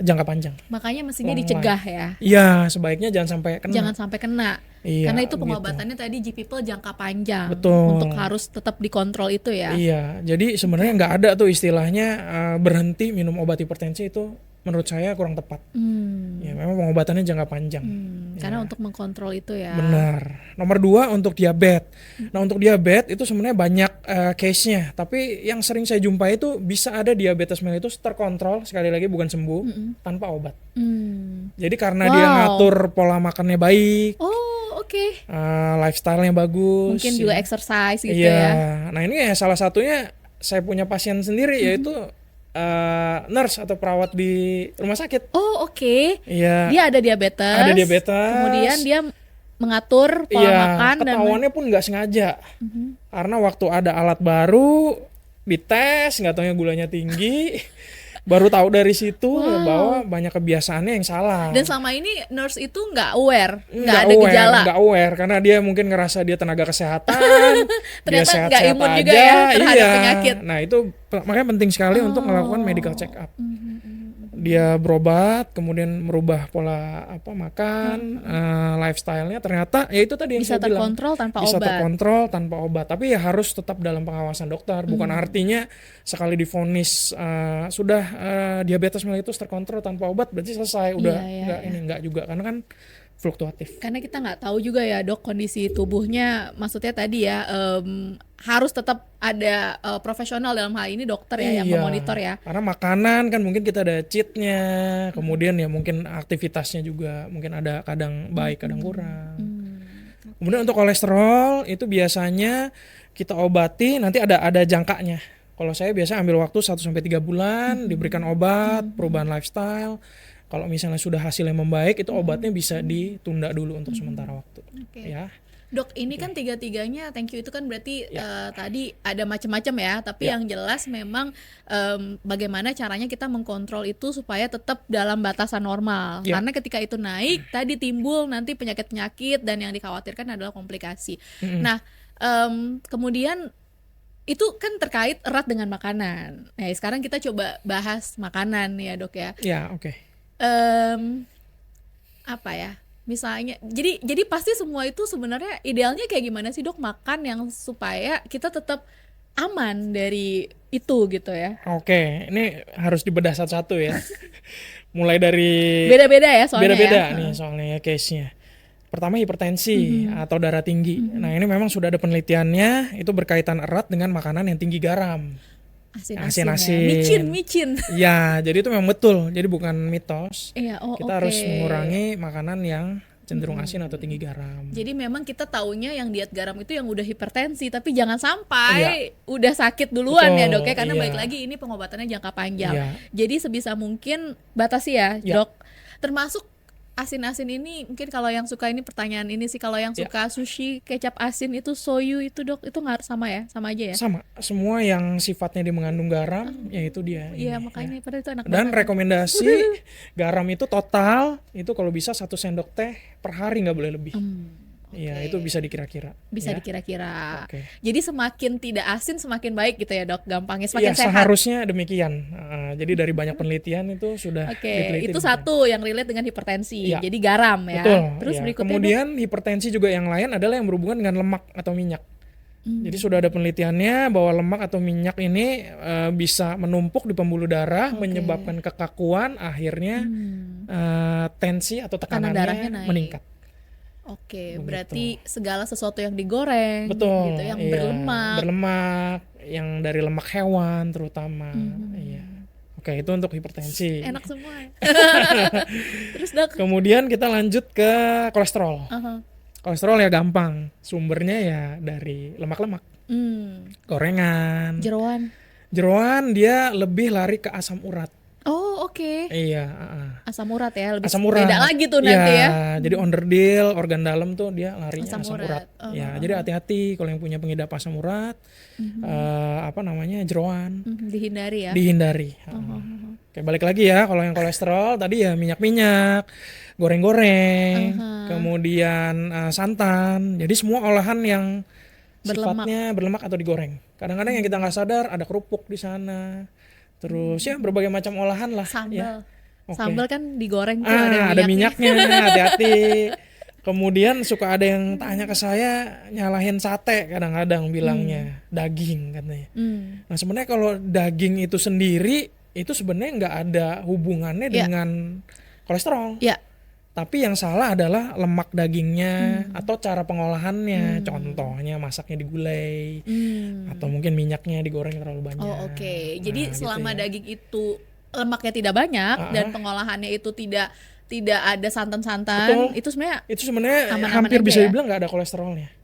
jangka panjang. Makanya mestinya dicegah ya? Iya, sebaiknya jangan sampai kena. Jangan sampai kena. Karena itu pengobatannya tadi G-People jangka panjang. Untuk harus tetap dikontrol itu ya. Iya, jadi sebenarnya nggak ada tuh istilahnya berhenti minum obat hipertensi, itu menurut saya kurang tepat. Ya memang pengobatannya jangka panjang. Karena untuk mengkontrol itu ya. Benar. Nomor 2 untuk diabetes. Nah untuk diabetes itu sebenarnya banyak case-nya, tapi yang sering saya jumpai itu bisa ada diabetes mellitus terkontrol, sekali lagi bukan sembuh, tanpa obat. Jadi karena dia ngatur pola makannya baik. Lifestyle-nya bagus. Mungkin juga exercise gitu ya. Nah ini ya salah satunya saya punya pasien sendiri yaitu nurse atau perawat di rumah sakit. Iya. Dia ada diabetes. Kemudian dia mengatur pola makan dan ketahuannya pun nggak sengaja. Karena waktu ada alat baru dites, nggak taunya gulanya tinggi. Baru tahu dari situ bahwa banyak kebiasaannya yang salah. Dan selama ini nurse itu nggak aware, nggak ada gejala. Nggak aware karena dia mungkin ngerasa dia tenaga kesehatan, dia sehat-sehat nggak imun aja, juga ya terhadap penyakit. Nah itu makanya penting sekali untuk melakukan medical check up. Dia berobat, kemudian merubah pola makan, lifestyle-nya, ternyata ya itu tadi yang bisa saya bilang, bisa terkontrol tanpa obat. Tapi ya harus tetap dalam pengawasan dokter. Bukan artinya sekali divonis sudah diabetes mellitus terkontrol tanpa obat berarti selesai, udah enggak juga, karena kan fluktuatif. Karena kita nggak tahu juga ya dok kondisi tubuhnya, maksudnya tadi ya harus tetap ada profesional dalam hal ini dokter ya yang memonitor ya. Karena makanan kan mungkin kita ada cheatnya, kemudian ya mungkin aktivitasnya juga mungkin ada kadang baik kadang kurang. Kemudian untuk kolesterol itu biasanya kita obati nanti ada jangkanya. Kalau saya biasa ambil waktu 1-3 bulan diberikan obat, perubahan lifestyle. Kalau misalnya sudah hasilnya membaik, itu obatnya bisa ditunda dulu untuk sementara waktu. Ya. Dok, ini kan tiga-tiganya, thank you, itu kan berarti tadi ada macam-macam ya, tapi yang jelas memang bagaimana caranya kita mengkontrol itu supaya tetap dalam batasan normal. Karena ketika itu naik, tadi timbul nanti penyakit-penyakit dan yang dikhawatirkan adalah komplikasi. Nah, kemudian itu kan terkait erat dengan makanan. Nah, sekarang kita coba bahas makanan ya dok ya. Ya, oke. Misalnya jadi pasti semua itu sebenarnya idealnya kayak gimana sih dok, makan yang supaya kita tetap aman dari itu gitu ya. Oke, ini harus dibedah satu-satu ya. Mulai dari beda-beda ya soalnya. Beda-beda nih soalnya case-nya. Pertama hipertensi atau darah tinggi. Nah ini memang sudah ada penelitiannya, itu berkaitan erat dengan makanan yang tinggi garam. Asin-asin. Micin. Ya, jadi itu memang betul. Jadi bukan mitos. Kita harus mengurangi makanan yang cenderung asin atau tinggi garam. Jadi memang kita taunya yang diet garam itu yang udah hipertensi, tapi jangan sampai udah sakit duluan. Betul, ya dok ya, karena balik lagi ini pengobatannya jangka panjang. Jadi sebisa mungkin batasi ya dok. Termasuk asin-asin ini, mungkin kalau yang suka ini pertanyaan ini sih, kalau yang suka sushi kecap asin itu soyu itu dok, itu nggak sama ya, sama aja ya? Sama, semua yang sifatnya dia mengandung garam, yaitu dia. Iya makanya padahal itu enak Dan banget. rekomendasi garam itu total itu kalau bisa 1 sendok teh per hari, nggak boleh lebih. Iya, itu bisa dikira-kira. Bisa dikira-kira. Jadi semakin tidak asin semakin baik gitu ya dok, gampangnya Iya, semakin sehat. seharusnya demikian. Jadi dari banyak penelitian itu sudah diteliti. Itu satu yang relate dengan hipertensi. Jadi garam ya. Betul. Terus berikutnya kemudian hipertensi juga yang lain adalah yang berhubungan dengan lemak atau minyak. Jadi sudah ada penelitiannya bahwa lemak atau minyak ini bisa menumpuk di pembuluh darah, menyebabkan kekakuan, akhirnya tensi atau tekanan darahnya meningkat. Berarti segala sesuatu yang digoreng, betul, gitu, yang berlemak, yang dari lemak hewan terutama, itu untuk hipertensi. Enak semua. Terus dok. Kemudian kita lanjut ke kolesterol. Kolesterol ya gampang, sumbernya ya dari lemak-lemak, gorengan, jeroan dia lebih lari ke asam urat. Oh oke. Iya. Asam urat ya, lebih asam urat. Beda lagi tuh nanti ya. Jadi onderdil, organ dalam tuh dia larinya asam urat. Ya, jadi hati-hati kalau yang punya pengidap asam urat, jeroan. Dihindari ya. Dihindari. Oke, balik lagi ya, kalau yang kolesterol tadi ya minyak-minyak, goreng-goreng, kemudian santan. Jadi semua olahan yang sifatnya berlemak atau digoreng. Kadang-kadang yang kita nggak sadar ada kerupuk di sana. Terus ya berbagai macam olahan lah. Sambal. Sambal kan digoreng tuh ada minyaknya, hati-hati. Kemudian suka ada yang tanya ke saya, nyalahin sate kadang-kadang bilangnya daging katanya. Nah sebenarnya kalau daging itu sendiri itu sebenarnya nggak ada hubungannya dengan kolesterol. Tapi yang salah adalah lemak dagingnya atau cara pengolahannya. Contohnya masaknya di gulai atau mungkin minyaknya digoreng terlalu banyak. Jadi selama daging itu lemaknya tidak banyak dan pengolahannya itu tidak ada santan-santan, itu sebenarnya hampir bisa dibilang nggak ada kolesterolnya.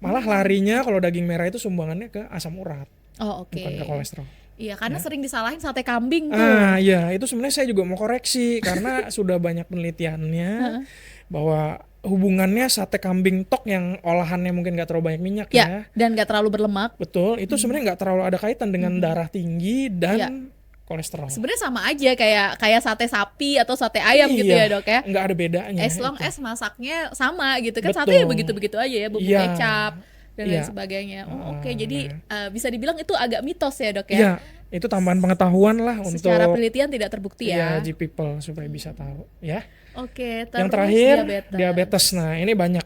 Malah larinya kalau daging merah itu sumbangannya ke asam urat, bukan ke kolesterol. Iya, karena sering disalahin sate kambing tuh. Iya, itu sebenarnya saya juga mau koreksi karena sudah banyak penelitiannya bahwa hubungannya sate kambing tok yang olahannya mungkin nggak terlalu banyak minyak ya, dan nggak terlalu berlemak. Betul, itu sebenarnya nggak terlalu ada kaitan dengan darah tinggi dan kolesterol. Sebenarnya sama aja kayak sate sapi atau sate ayam gitu ya dok ya. Nggak ada bedanya. As long as masaknya sama gitu kan. Sate begitu-begitu aja ya, bumbu kecap dan lain sebagainya. Jadi bisa dibilang itu agak mitos ya dok ya. Iya, itu tambahan pengetahuan lah untuk secara penelitian tidak terbukti ya. Iya, people supaya bisa tahu ya. Terus yang terakhir diabetes. Nah, ini banyak.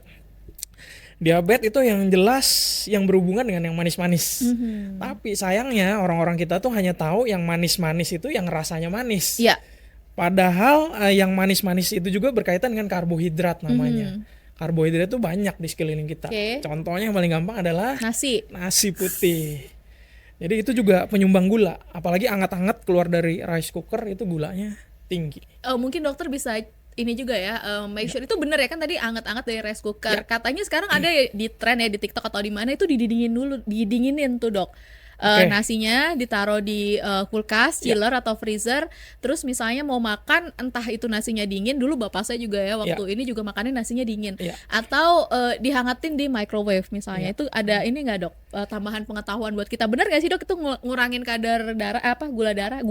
Diabetes itu yang jelas yang berhubungan dengan yang manis-manis. Tapi sayangnya orang-orang kita tuh hanya tahu yang manis-manis itu yang rasanya manis. Padahal yang manis-manis itu juga berkaitan dengan karbohidrat namanya. Karbohidrat itu banyak di sekeliling kita. Contohnya yang paling gampang adalah nasi putih. Jadi itu juga penyumbang gula. Apalagi anget-anget keluar dari rice cooker itu gulanya tinggi. Mungkin dokter bisa ini juga ya, make sure itu bener ya kan tadi anget-anget dari rice cooker. Katanya sekarang ada di tren ya di TikTok atau di mana itu didinginin tuh dok. Nasinya ditaruh di kulkas, chiller atau freezer. Terus misalnya mau makan, entah itu nasinya dingin. Dulu bapak saya juga ya waktu ini juga makannya nasinya dingin. Atau dihangatin di microwave misalnya. Itu ada ini nggak dok? Tambahan pengetahuan buat kita. Bener nggak sih dok? Itu ngurangin kadar darah gula darah?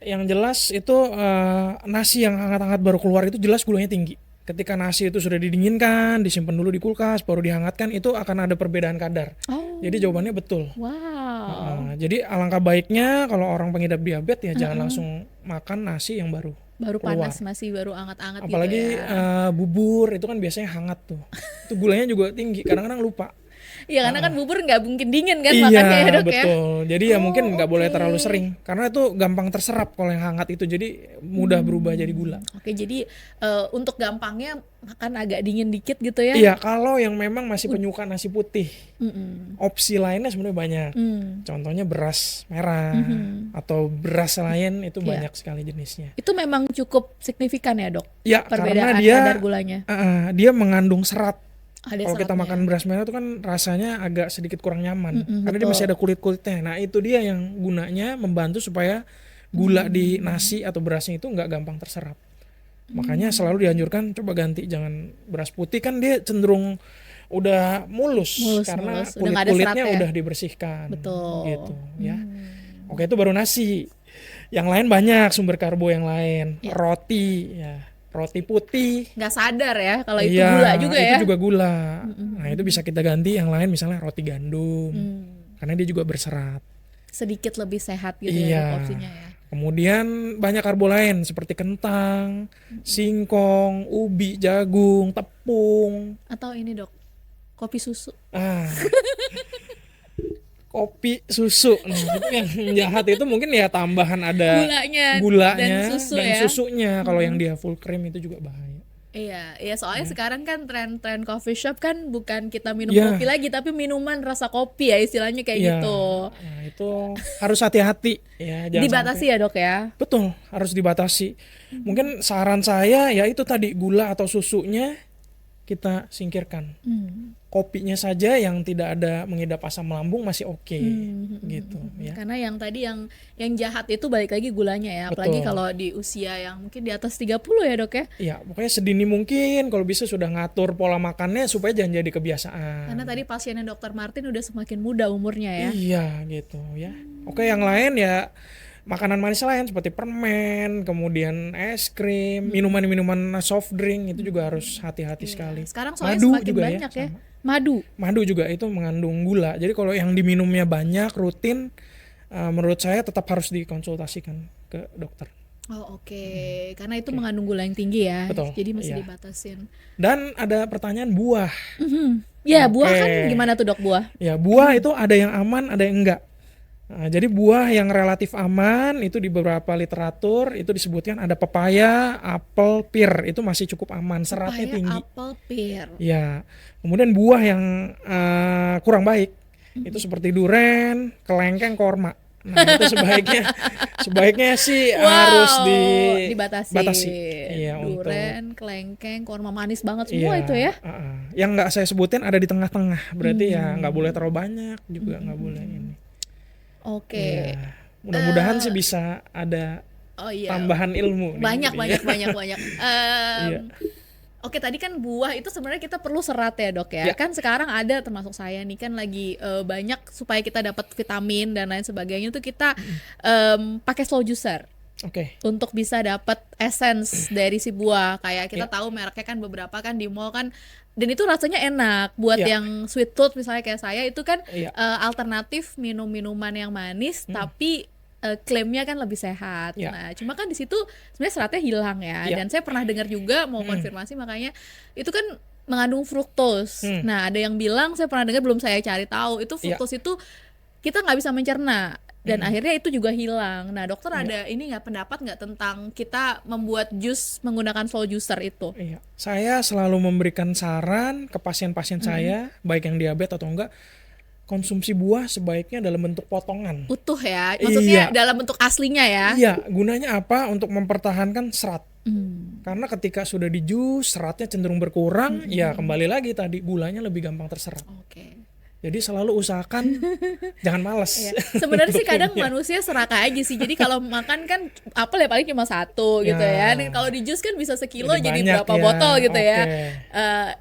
Yang jelas itu nasi yang hangat-hangat baru keluar itu jelas gulanya tinggi. Ketika nasi itu sudah didinginkan, disimpan dulu di kulkas, baru dihangatkan, itu akan ada perbedaan kadar. Jadi jawabannya betul. Jadi alangkah baiknya kalau orang pengidap diabetes ya jangan langsung makan nasi yang baru keluar. Panas, masih baru anget-anget apalagi gitu ya. Bubur itu kan biasanya hangat tuh. Itu gulanya juga tinggi, kadang-kadang lupa. Iya karena kan bubur nggak mungkin dingin kan makannya ya Dok ya. Betul. Jadi ya mungkin nggak boleh terlalu sering karena itu gampang terserap kalau yang hangat itu, jadi mudah berubah jadi gula. Oke, jadi untuk gampangnya makan agak dingin dikit gitu ya. Iya, kalau yang memang masih penyuka nasi putih. Opsi lainnya sebenarnya banyak. Contohnya beras merah atau beras lain itu banyak sekali jenisnya. Itu memang cukup signifikan ya Dok? Ya, perbedaan karena dia kadar gulanya. Dia mengandung serat. Kalau kita makan beras merah itu kan rasanya agak sedikit kurang nyaman karena dia masih ada kulit-kulitnya. Nah itu dia yang gunanya membantu supaya gula di nasi atau berasnya itu nggak gampang terserap. Makanya selalu dianjurkan coba ganti, jangan beras putih kan dia cenderung udah mulus karena kulit-kulitnya udah dibersihkan. Betul. Gitu ya. Oke, itu baru nasi. Yang lain banyak sumber karbo yang lain. Roti ya. Roti putih nggak sadar ya kalau itu gula juga ya. Itu juga gula. Nah itu bisa kita ganti yang lain, misalnya roti gandum karena dia juga berserat, sedikit lebih sehat gitu ya opsinya ya. Kemudian banyak karbo lain seperti kentang, singkong, ubi, jagung, tepung, atau ini Dok, kopi susu. Kopi susu. Nah, yang jahat itu mungkin ya tambahan ada gulanya dan susunya. Kalau yang dia full cream itu juga bahaya. Iya soalnya sekarang kan tren coffee shop kan bukan kita minum kopi lagi tapi minuman rasa kopi ya istilahnya kayak gitu. Nah, itu harus hati-hati ya. Dibatasi sampai, ya Dok ya. Betul, harus dibatasi. Mungkin saran saya ya itu tadi, gula atau susunya kita singkirkan. Kopinya saja yang tidak ada mengidap asam lambung masih oke, gitu ya. Karena yang tadi yang jahat itu balik lagi gulanya ya. Apalagi kalau di usia yang mungkin di atas 30 ya Dok ya. Iya, pokoknya sedini mungkin kalau bisa sudah ngatur pola makannya supaya jangan jadi kebiasaan. Karena tadi pasiennya Dokter Martin udah semakin muda umurnya ya. Iya gitu ya. Oke, yang lain ya makanan manis lain seperti permen, kemudian es krim, minuman-minuman soft drink itu juga harus hati-hati sekali. Sekarang soalnya madu semakin juga banyak ya. Madu juga itu mengandung gula. Jadi kalau yang diminumnya banyak rutin, menurut saya tetap harus dikonsultasikan ke dokter. Oke. Karena itu mengandung gula yang tinggi ya. Betul. Jadi mesti dibatasin. Dan ada pertanyaan buah. Ya buah kan gimana tuh Dok buah? Ya buah itu ada yang aman, ada yang enggak. Nah, jadi buah yang relatif aman itu di beberapa literatur itu disebutkan ada pepaya, apel, pir, itu masih cukup aman, seratnya tinggi. Apel, pir. Ya, kemudian buah yang kurang baik itu seperti duren, kelengkeng, korma. Nah itu sebaiknya sih harus dibatasi. Iya, duren, kelengkeng, korma manis banget semua itu ya. Yang nggak saya sebutin ada di tengah-tengah, berarti ya nggak boleh terlalu banyak juga nggak boleh ini. Oke. Ya, mudah-mudahan sih bisa ada tambahan ilmu. Banyak. Oke, tadi kan buah itu sebenarnya kita perlu serat ya Dok ya. Kan sekarang ada termasuk saya nih kan lagi banyak supaya kita dapat vitamin dan lain sebagainya tuh kita pakai slow juicer. Untuk bisa dapat essence dari si buah. Kayak kita tahu mereknya kan beberapa kan di mall kan. Dan itu rasanya enak buat yang sweet tooth misalnya kayak saya itu kan alternatif minum-minuman yang manis tapi klaimnya kan lebih sehat. Nah, cuma kan di situ sebenarnya seratnya hilang ya. Dan saya pernah dengar juga mau konfirmasi makanya itu kan mengandung fruktos. Nah, ada yang bilang saya pernah dengar belum saya cari tahu itu fruktos itu kita nggak bisa mencerna. Dan akhirnya itu juga hilang. Nah dokter ada ini nggak pendapat nggak tentang kita membuat jus menggunakan slow juicer itu? Saya selalu memberikan saran ke pasien-pasien saya, baik yang diabetes atau enggak, konsumsi buah sebaiknya dalam bentuk potongan. Utuh ya, maksudnya dalam bentuk aslinya ya? Iya, gunanya apa? Untuk mempertahankan serat. Karena ketika sudah di jus, seratnya cenderung berkurang, ya kembali lagi tadi gulanya lebih gampang terserap. Jadi selalu usahakan jangan malas. Sebenarnya sih kadang manusia serakah aja sih. Jadi kalau makan kan apel ya paling cuma satu gitu ya. Kalau di jus kan bisa sekilo jadi berapa botol gitu ya.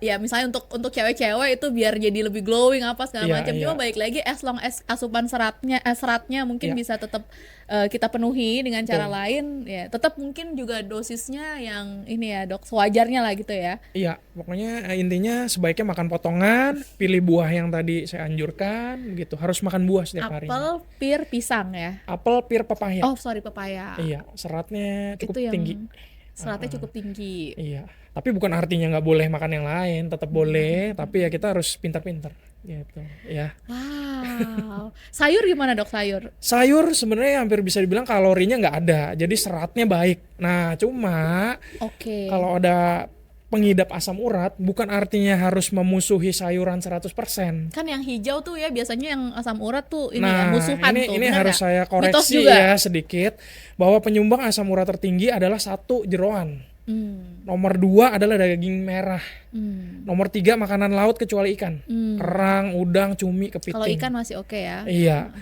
Ya misalnya untuk cewek-cewek itu biar jadi lebih glowing apa segala macam. Cuma baik lagi as long as asupan seratnya mungkin bisa tetap kita penuhi dengan cara lain. Ya tetap mungkin juga dosisnya yang ini ya Dok sewajarnya lah gitu ya. Iya, pokoknya intinya sebaiknya makan potongan, pilih buah yang tadi saya anjurkan gitu, harus makan buah setiap hari. Apel, pir, pisang ya. Apel, pir, pepaya. Oh sorry pepaya. Iya, seratnya cukup tinggi. Seratnya cukup tinggi. Iya. Tapi bukan artinya nggak boleh makan yang lain, tetap boleh. Tapi ya kita harus pintar-pintar gitu. Ya. Wow. Sayur gimana dok, sayur? Sayur sebenarnya hampir bisa dibilang kalorinya nggak ada, jadi seratnya baik. Nah cuma kalau ada pengidap asam urat bukan artinya harus memusuhi sayuran 100%. Kan yang hijau tuh ya biasanya yang asam urat tuh ini ya musuhan tuh. Ini harus saya koreksi ya sedikit bahwa penyumbang asam urat tertinggi adalah 1 jeroan. Nomor 2 adalah daging merah. Nomor 3 makanan laut kecuali ikan. Kerang, udang, cumi, kepiting. Kalau ikan masih oke ya. Iya.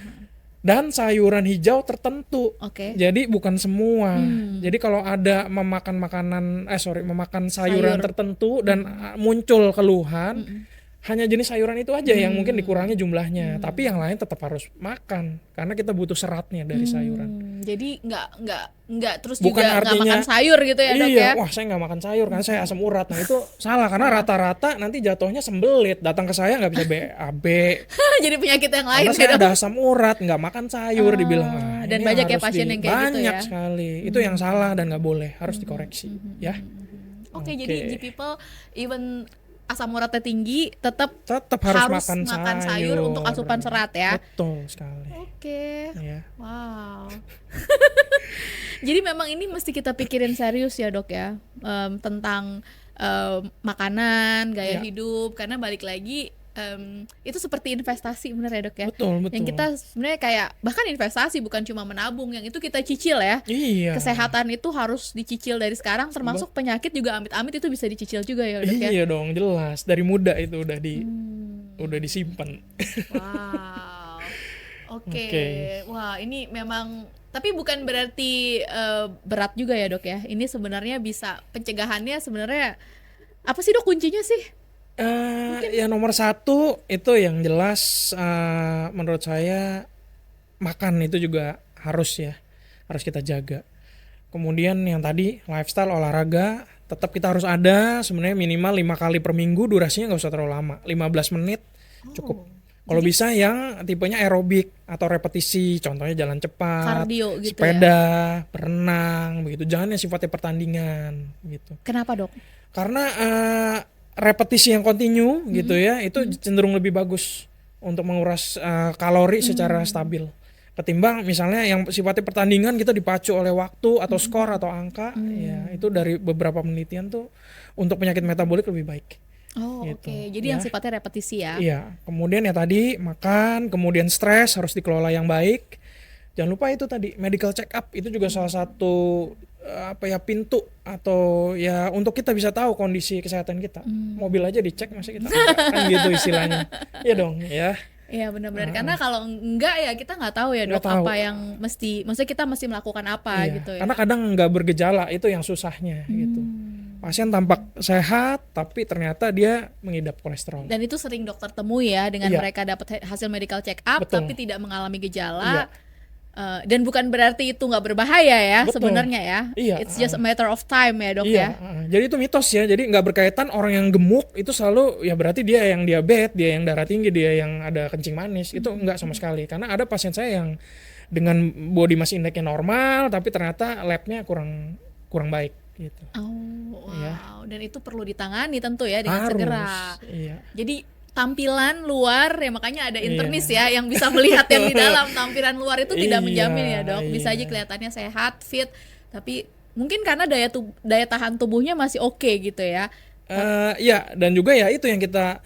Dan sayuran hijau tertentu. Jadi bukan semua. Jadi kalau ada memakan sayuran tertentu dan muncul keluhan, hanya jenis sayuran itu aja yang mungkin dikurangi jumlahnya. Tapi yang lain tetap harus makan karena kita butuh seratnya dari sayuran. Jadi nggak terus bukan juga nggak makan sayur gitu ya dok ya? Wah saya nggak makan sayur karena saya asam urat. Nah itu salah karena rata-rata nanti jatuhnya sembelit. Datang ke saya nggak bisa BAB. Jadi penyakit yang lain. Karena saya ada asam urat, nggak makan sayur dibilang. Dan banyak ya pasien yang kayak gitu ya? Banyak sekali. Itu yang salah dan nggak boleh, harus dikoreksi ya. Jadi people even asam uratnya tinggi tetap harus makan sayur untuk asupan serat ya. Betul sekali. Ya. Wow. Jadi memang ini mesti kita pikirin serius ya dok ya, tentang makanan, gaya hidup, karena balik lagi itu seperti investasi bener ya dok ya. Betul. Yang kita sebenarnya kayak bahkan investasi bukan cuma menabung, yang itu kita cicil ya. Iya. Kesehatan itu harus dicicil dari sekarang, termasuk penyakit juga amit-amit itu bisa dicicil juga ya dok ya. Iya dong, jelas dari muda itu udah disimpan. Wow. Oke. Wah ini memang, tapi bukan berarti berat juga ya dok ya. Ini sebenarnya bisa pencegahannya sebenarnya apa sih dok kuncinya sih? Ya nomor 1 itu yang jelas menurut saya makan itu juga harus kita jaga. Kemudian yang tadi lifestyle, olahraga tetap kita harus ada sebenarnya minimal 5 kali per minggu, durasinya nggak usah terlalu lama, 15 menit cukup. Kalau bisa yang tipenya aerobik atau repetisi, contohnya jalan cepat, kardio gitu, sepeda, berenang, begitu. Jangan yang sifatnya pertandingan gitu. Kenapa dok? Karena repetisi yang kontinu gitu ya, itu cenderung lebih bagus untuk menguras kalori secara stabil ketimbang misalnya yang sifatnya pertandingan kita dipacu oleh waktu atau skor atau angka. Ya itu dari beberapa penelitian tuh untuk penyakit metabolik lebih baik. Gitu. Jadi yang sifatnya repetisi ya. Iya. Kemudian ya tadi makan, kemudian stres harus dikelola yang baik. Jangan lupa itu tadi medical check up, itu juga salah satu pintu atau ya untuk kita bisa tahu kondisi kesehatan kita. Mobil aja dicek masa kita kan gitu istilahnya. Iya dong ya. Iya benar-benar, karena kalau enggak ya kita nggak tahu ya dok apa yang maksudnya kita mesti melakukan apa gitu ya. Karena kadang nggak bergejala, itu yang susahnya gitu. Pasien tampak sehat tapi ternyata dia mengidap kolesterol. Dan itu sering dokter temui ya dengan mereka dapat hasil medical check up tapi tidak mengalami gejala. Dan bukan berarti itu nggak berbahaya ya sebenarnya ya. It's just a matter of time ya dok ya. Jadi itu mitos ya. Jadi nggak berkaitan orang yang gemuk itu selalu ya berarti dia yang diabetes, dia yang darah tinggi, dia yang ada kencing manis. Itu nggak sama sekali. Karena ada pasien saya yang dengan body mass index-nya normal tapi ternyata labnya kurang baik gitu. Dan itu perlu ditangani tentu ya dengan segera. Iya. Jadi tampilan luar ya makanya ada internis ya yang bisa melihat yang di dalam. Tampilan luar itu tidak menjamin ya dok. Bisa aja kelihatannya sehat, fit, tapi mungkin karena daya tahan tubuhnya masih oke gitu ya. Dan juga ya itu yang kita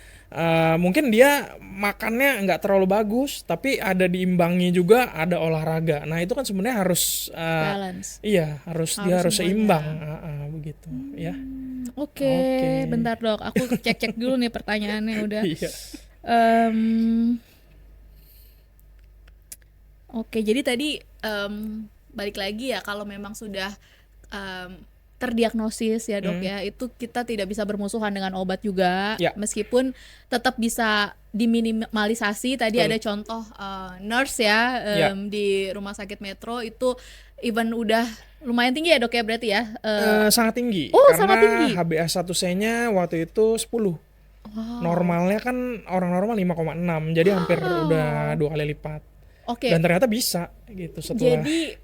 mungkin dia makannya nggak terlalu bagus tapi ada diimbangi juga, ada olahraga. Nah itu kan sebenarnya harus balance. Dia harus seimbang begitu ya. Oke, bentar dok, aku cek dulu nih pertanyaannya udah. Oke, jadi tadi balik lagi ya, kalau memang sudah terdiagnosis ya dok ya, itu kita tidak bisa bermusuhan dengan obat juga, meskipun tetap bisa diminimalisasi. Tadi ada contoh nurse ya di Rumah Sakit Metro itu even udah lumayan tinggi ya dok ya berarti ya? Sangat tinggi. Karena sangat tinggi. HbA1c-nya waktu itu 10. Normalnya kan orang normal 5,6, jadi hampir udah 2 kali lipat. Dan ternyata bisa gitu setelah. Jadi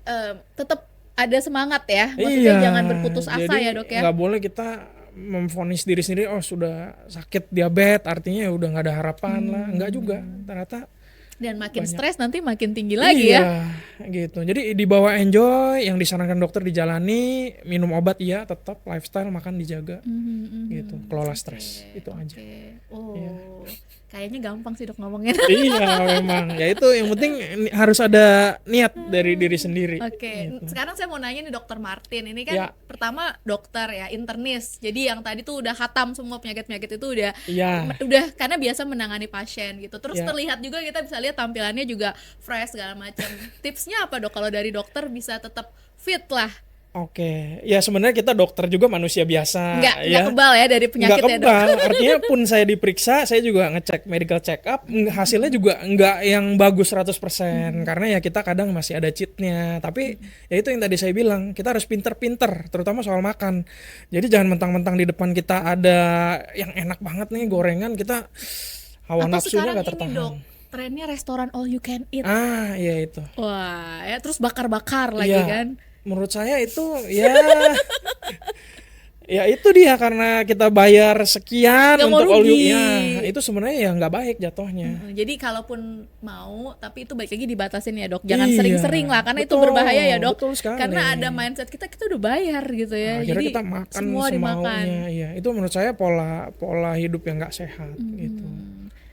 tetap ada semangat ya, maksudnya jangan berputus asa ya dok ya. Nggak boleh kita memvonis diri sendiri, oh sudah sakit diabetes artinya udah nggak ada harapan lah, nggak juga ternyata. Dan makin stres nanti makin tinggi lagi ya. Gitu. Jadi dibawa enjoy, yang disarankan dokter dijalani, minum obat iya tetap, lifestyle makan dijaga, gitu. Kelola stres itu aja. Kayaknya gampang sih dok ngomongnya. Iya memang. Ya itu yang penting harus ada niat dari diri sendiri. Gitu. Sekarang saya mau nanya nih dokter Martin, ini kan pertama dokter ya, internis. Jadi yang tadi tuh udah khatam semua penyakit-penyakit itu udah karena biasa menangani pasien gitu. Terus terlihat juga, kita bisa lihat tampilannya juga fresh segala macam. Tipsnya apa dok kalau dari dokter bisa tetap fit lah? Ya sebenarnya kita dokter juga manusia biasa. Nggak kebal ya dari penyakit ya dok. Artinya pun saya diperiksa, saya juga ngecek medical check up, hasilnya juga nggak yang bagus 100%. Karena ya kita kadang masih ada cheatnya. Tapi ya itu yang tadi saya bilang, kita harus pinter-pinter, terutama soal makan. Jadi jangan mentang-mentang di depan kita ada yang enak banget nih gorengan, kita hawa nafsunya nggak tertahan. Dok, trennya restoran all you can eat. Iya itu. Wah, ya terus bakar-bakar lagi kan. Menurut saya itu ya itu dia, karena kita bayar sekian gak untuk all you, itu sebenarnya ya nggak baik jatuhnya. Jadi kalaupun mau, tapi itu baik lagi dibatasin ya dok, jangan sering-sering lah, karena itu berbahaya ya dok. Karena ada mindset kita udah bayar gitu ya. Akhirnya jadi kita makan semua dimakan. Itu menurut saya pola hidup yang nggak sehat gitu.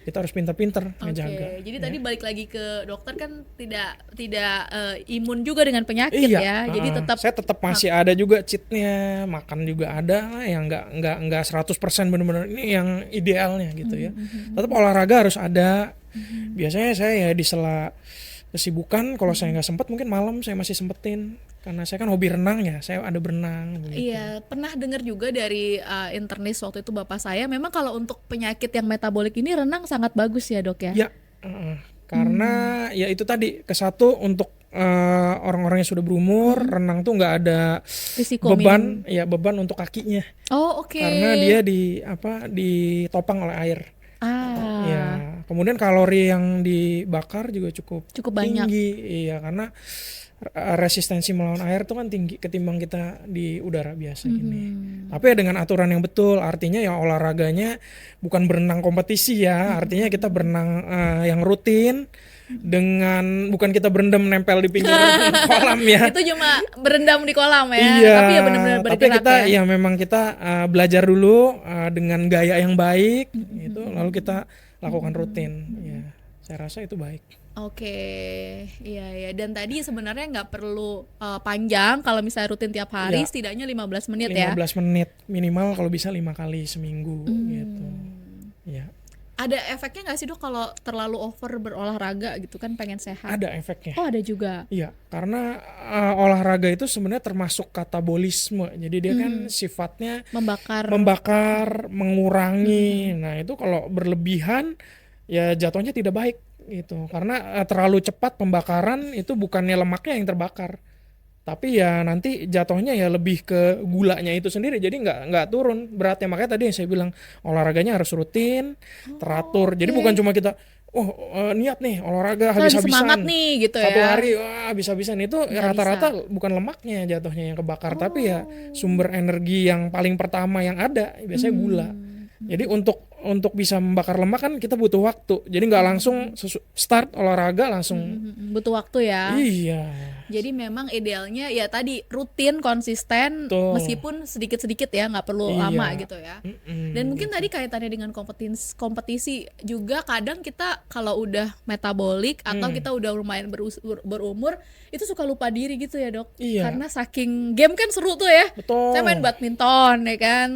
Kita harus pintar-pintar ngejaga. Jadi tadi balik lagi ke dokter kan tidak imun juga dengan penyakit ya. Jadi saya tetap masih ada juga cheatnya, makan juga ada lah yang nggak 100% benar-benar ini yang idealnya gitu ya. Tetap olahraga harus ada. Biasanya saya ya di sela kesibukan, kalau saya nggak sempat mungkin malam saya masih sempetin. Karena saya kan hobi renang ya, saya ada berenang gitu. Iya, pernah dengar juga dari internis waktu itu bapak saya, memang kalau untuk penyakit yang metabolik ini renang sangat bagus ya dok ya? Karena ya itu tadi, kesatu untuk orang-orang yang sudah berumur, renang tuh nggak ada risiko beban untuk kakinya. Karena dia ditopang oleh air. Kemudian kalori yang dibakar juga cukup banyak. Tinggi. Iya, karena resistensi melawan air tuh kan tinggi ketimbang kita di udara biasa gini. Tapi ya dengan aturan yang betul, artinya ya olahraganya bukan berenang kompetisi ya, artinya kita berenang yang rutin, dengan bukan kita berendam nempel di pinggir kolam ya. Itu cuma berendam di kolam ya. Iya, tapi ya benar-benar bergerak. Tapi kita ya memang kita belajar dulu dengan gaya yang baik gitu, lalu kita lakukan rutin. Ya, saya rasa itu baik. Iya. Dan tadi sebenarnya nggak perlu panjang, kalau misalnya rutin tiap hari, setidaknya 15 menit 15 menit minimal, kalau bisa 5 kali seminggu gitu. Ya. Ada efeknya nggak sih dok kalau terlalu over berolahraga gitu kan, pengen sehat? Ada efeknya. Ada juga. Iya, karena olahraga itu sebenarnya termasuk katabolisme. Jadi dia kan sifatnya membakar, mengurangi. Nah itu kalau berlebihan ya jatuhnya tidak baik gitu, karena terlalu cepat pembakaran itu bukannya lemaknya yang terbakar, tapi ya nanti jatuhnya ya lebih ke gulanya itu sendiri, jadi nggak turun beratnya. Makanya tadi yang saya bilang olahraganya harus rutin, teratur. Jadi bukan cuma kita niat nih olahraga habis-habisan, semangat nih gitu ya, 1 hari habis-habisan, itu rata-rata bukan lemaknya jatuhnya yang kebakar, tapi ya sumber energi yang paling pertama yang ada biasanya gula. Jadi untuk bisa membakar lemak kan kita butuh waktu. Jadi nggak langsung start olahraga langsung. Butuh waktu ya. Iya. Jadi memang idealnya ya tadi rutin, konsisten, meskipun sedikit-sedikit ya, nggak perlu lama gitu ya. Dan mungkin tadi kaitannya dengan kompetisi juga, kadang kita kalau udah metabolik atau kita udah lumayan berumur, itu suka lupa diri gitu ya dok. Karena saking game kan seru tuh ya. Saya main badminton ya kan,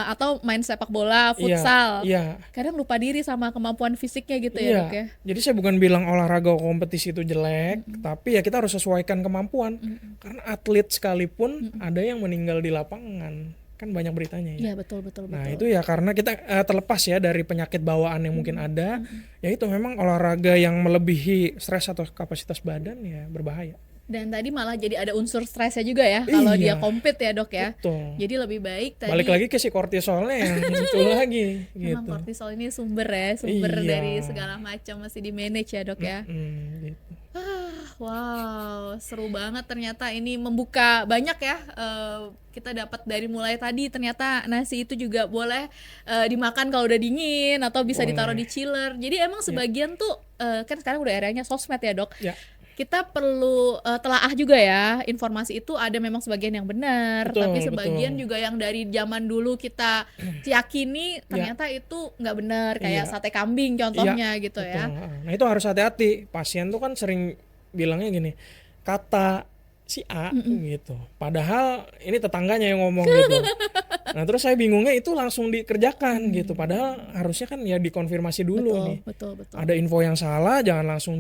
atau main sepak bola, futsal. Kadang lupa diri sama kemampuan fisiknya gitu ya dok ya. Jadi saya bukan bilang olahraga kompetisi itu jelek, tapi ya kita harus sesuaikan kemampuan. Karena atlet sekalipun ada yang meninggal di lapangan, kan banyak beritanya ya. Iya betul. Nah itu ya karena kita terlepas ya dari penyakit bawaan yang mungkin ada, ya itu memang olahraga yang melebihi stres atau kapasitas badan ya berbahaya. Dan tadi malah jadi ada unsur stresnya juga ya kalau dia compete ya dok ya. Betul. Jadi lebih baik tadi balik lagi ke si kortisolnya yang itu lagi gitu. Memang kortisol ini sumber dari segala macam, mesti di manage ya dok ya. Gitu. Wow, seru banget ternyata, ini membuka banyak ya. Kita dapat dari mulai tadi ternyata nasi itu juga boleh dimakan kalau udah dingin atau bisa ditaruh di chiller. Jadi emang sebagian tuh kan sekarang udah eranya sosmed ya, Dok. Kita perlu telaah juga ya, informasi itu ada memang sebagian yang benar, tapi sebagian juga yang dari zaman dulu kita yakini ternyata itu nggak benar, kayak sate kambing contohnya gitu ya. Nah itu harus hati-hati, pasien tuh kan sering bilangnya gini, kata si A gitu, padahal ini tetangganya yang ngomong gitu. Nah terus saya bingungnya itu langsung dikerjakan gitu, padahal harusnya kan ya dikonfirmasi dulu nih. Betul. Ada info yang salah jangan langsung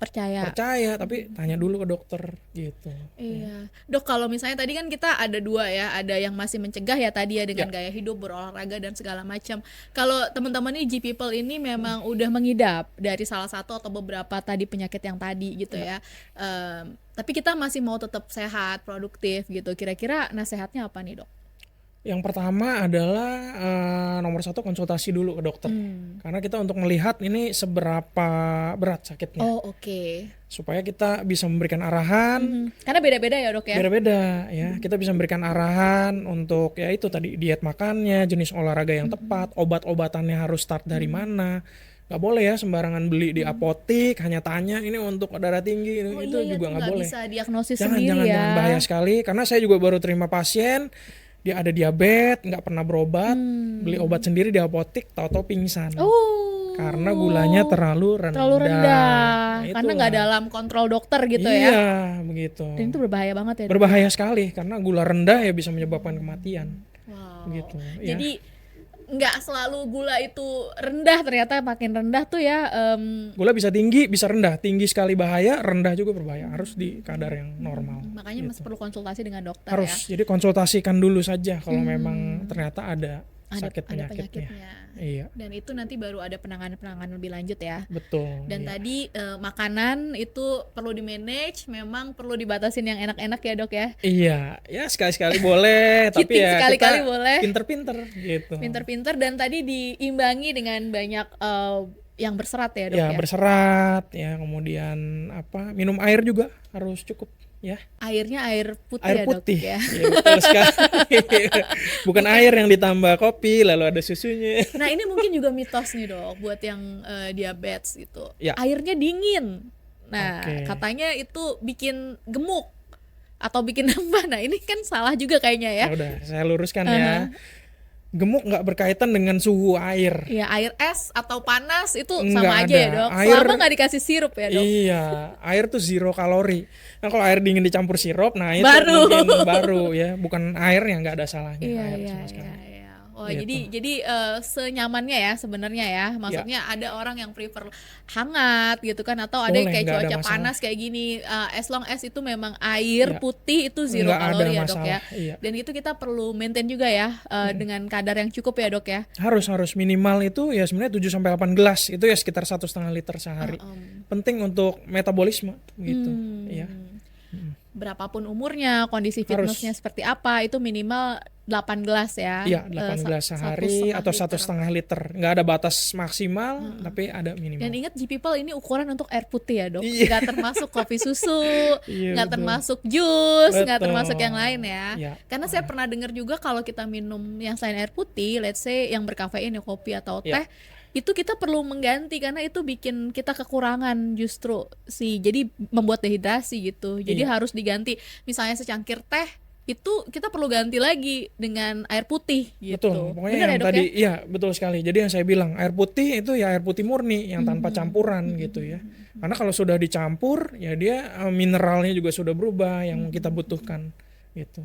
percaya, tapi tanya dulu ke dokter gitu. Iya, Dok, kalau misalnya tadi kan kita ada dua ya, ada yang masih mencegah ya tadi ya dengan gaya hidup, berolahraga dan segala macam. Kalau teman-teman nih G-People ini memang udah mengidap dari salah satu atau beberapa tadi penyakit yang tadi gitu ya. Tapi kita masih mau tetap sehat, produktif gitu. Kira-kira nasihatnya apa nih, Dok? Yang pertama adalah nomor 1 konsultasi dulu ke dokter. Karena kita untuk melihat ini seberapa berat sakitnya. Supaya kita bisa memberikan arahan. Karena beda-beda ya, Dok ya? Beda-beda ya. Kita bisa memberikan arahan untuk ya itu tadi diet makannya, jenis olahraga yang tepat, obat-obatannya harus start dari mana. Gak boleh ya sembarangan beli di apotik, hanya tanya ini untuk darah tinggi, itu juga gak boleh. Bisa diagnosis sendiri ya. Jangan, bahaya sekali. Karena saya juga baru terima pasien, dia ada diabetes, nggak pernah berobat, beli obat sendiri di apotik, tahu-tahu pingsan. Karena gulanya terlalu rendah. Nah, karena nggak dalam kontrol dokter gitu ya. Iya, begitu. Dan itu berbahaya banget ya. Berbahaya sekali, karena gula rendah ya bisa menyebabkan kematian. Begitu. Jadi nggak selalu gula itu rendah, ternyata makin rendah tuh ya. Gula bisa tinggi, bisa rendah. Tinggi sekali bahaya, rendah juga berbahaya. Harus di kadar yang normal. Makanya masih perlu konsultasi dengan dokter harus, ya. Jadi konsultasikan dulu saja kalau memang ternyata ada penyakitnya. Iya. Dan itu nanti baru ada penanganan lebih lanjut ya. Betul. Dan tadi makanan itu perlu di manage, memang perlu dibatasin yang enak-enak ya, Dok ya. Iya, ya sekali-sekali boleh, tapi ya sekali-kali boleh. Pinter-pinter gitu. Pinter-pinter, dan tadi diimbangi dengan banyak yang berserat ya, Dok ya. Berserat ya, kemudian minum air juga harus cukup. Ya. Airnya air putih ya, Dok ya. Betul sekali. Bukan air yang ditambah kopi lalu ada susunya. Nah ini mungkin juga mitos nih, Dok, buat yang diabetes gitu. Airnya dingin. Nah katanya itu bikin gemuk atau bikin apa? Nah ini kan salah juga kayaknya ya. Udah saya luruskan ya. Gemuk nggak berkaitan dengan suhu air. Iya, air es atau panas itu sama aja ya, Dok. Selama nggak dikasih sirup ya, Dok. Iya, air tuh 0 kalori. Nah kalau air dingin dicampur sirup, nah itu mungkin baru ya, bukan air yang nggak ada salahnya. Iya. Oh gitu. jadi senyamannya ya sebenarnya ya. Maksudnya ada orang yang prefer hangat gitu kan, atau ada yang kayak cuaca panas kayak gini. As long as itu memang air putih itu 0 kalori ya, Dok ya. Dan itu kita perlu maintain juga ya dengan kadar yang cukup ya, Dok ya. Harus minimal itu ya sebenarnya 7 sampai 8 gelas. Itu ya sekitar 1,5 liter sehari. Penting untuk metabolisme gitu ya. Berapapun umurnya, kondisi fitnessnya seperti apa, itu minimal 8 gelas ya. Iya, 8 gelas sehari atau 1,5 liter. Nggak ada batas maksimal, tapi ada minimal. Dan ingat G-People ini ukuran untuk air putih ya, Dok. Nggak termasuk kopi susu, nggak termasuk jus, nggak termasuk yang lain ya. Karena saya pernah dengar juga kalau kita minum yang selain air putih, let's say yang berkafein ya kopi atau teh, itu kita perlu mengganti karena itu bikin kita kekurangan justru sih, jadi membuat dehidrasi gitu. Jadi harus diganti, misalnya secangkir teh itu kita perlu ganti lagi dengan air putih gitu. Betul, pokoknya bener yang ya, tadi ya betul sekali. Jadi yang saya bilang air putih itu ya air putih murni yang tanpa campuran gitu ya. Karena kalau sudah dicampur ya dia mineralnya juga sudah berubah yang kita butuhkan gitu.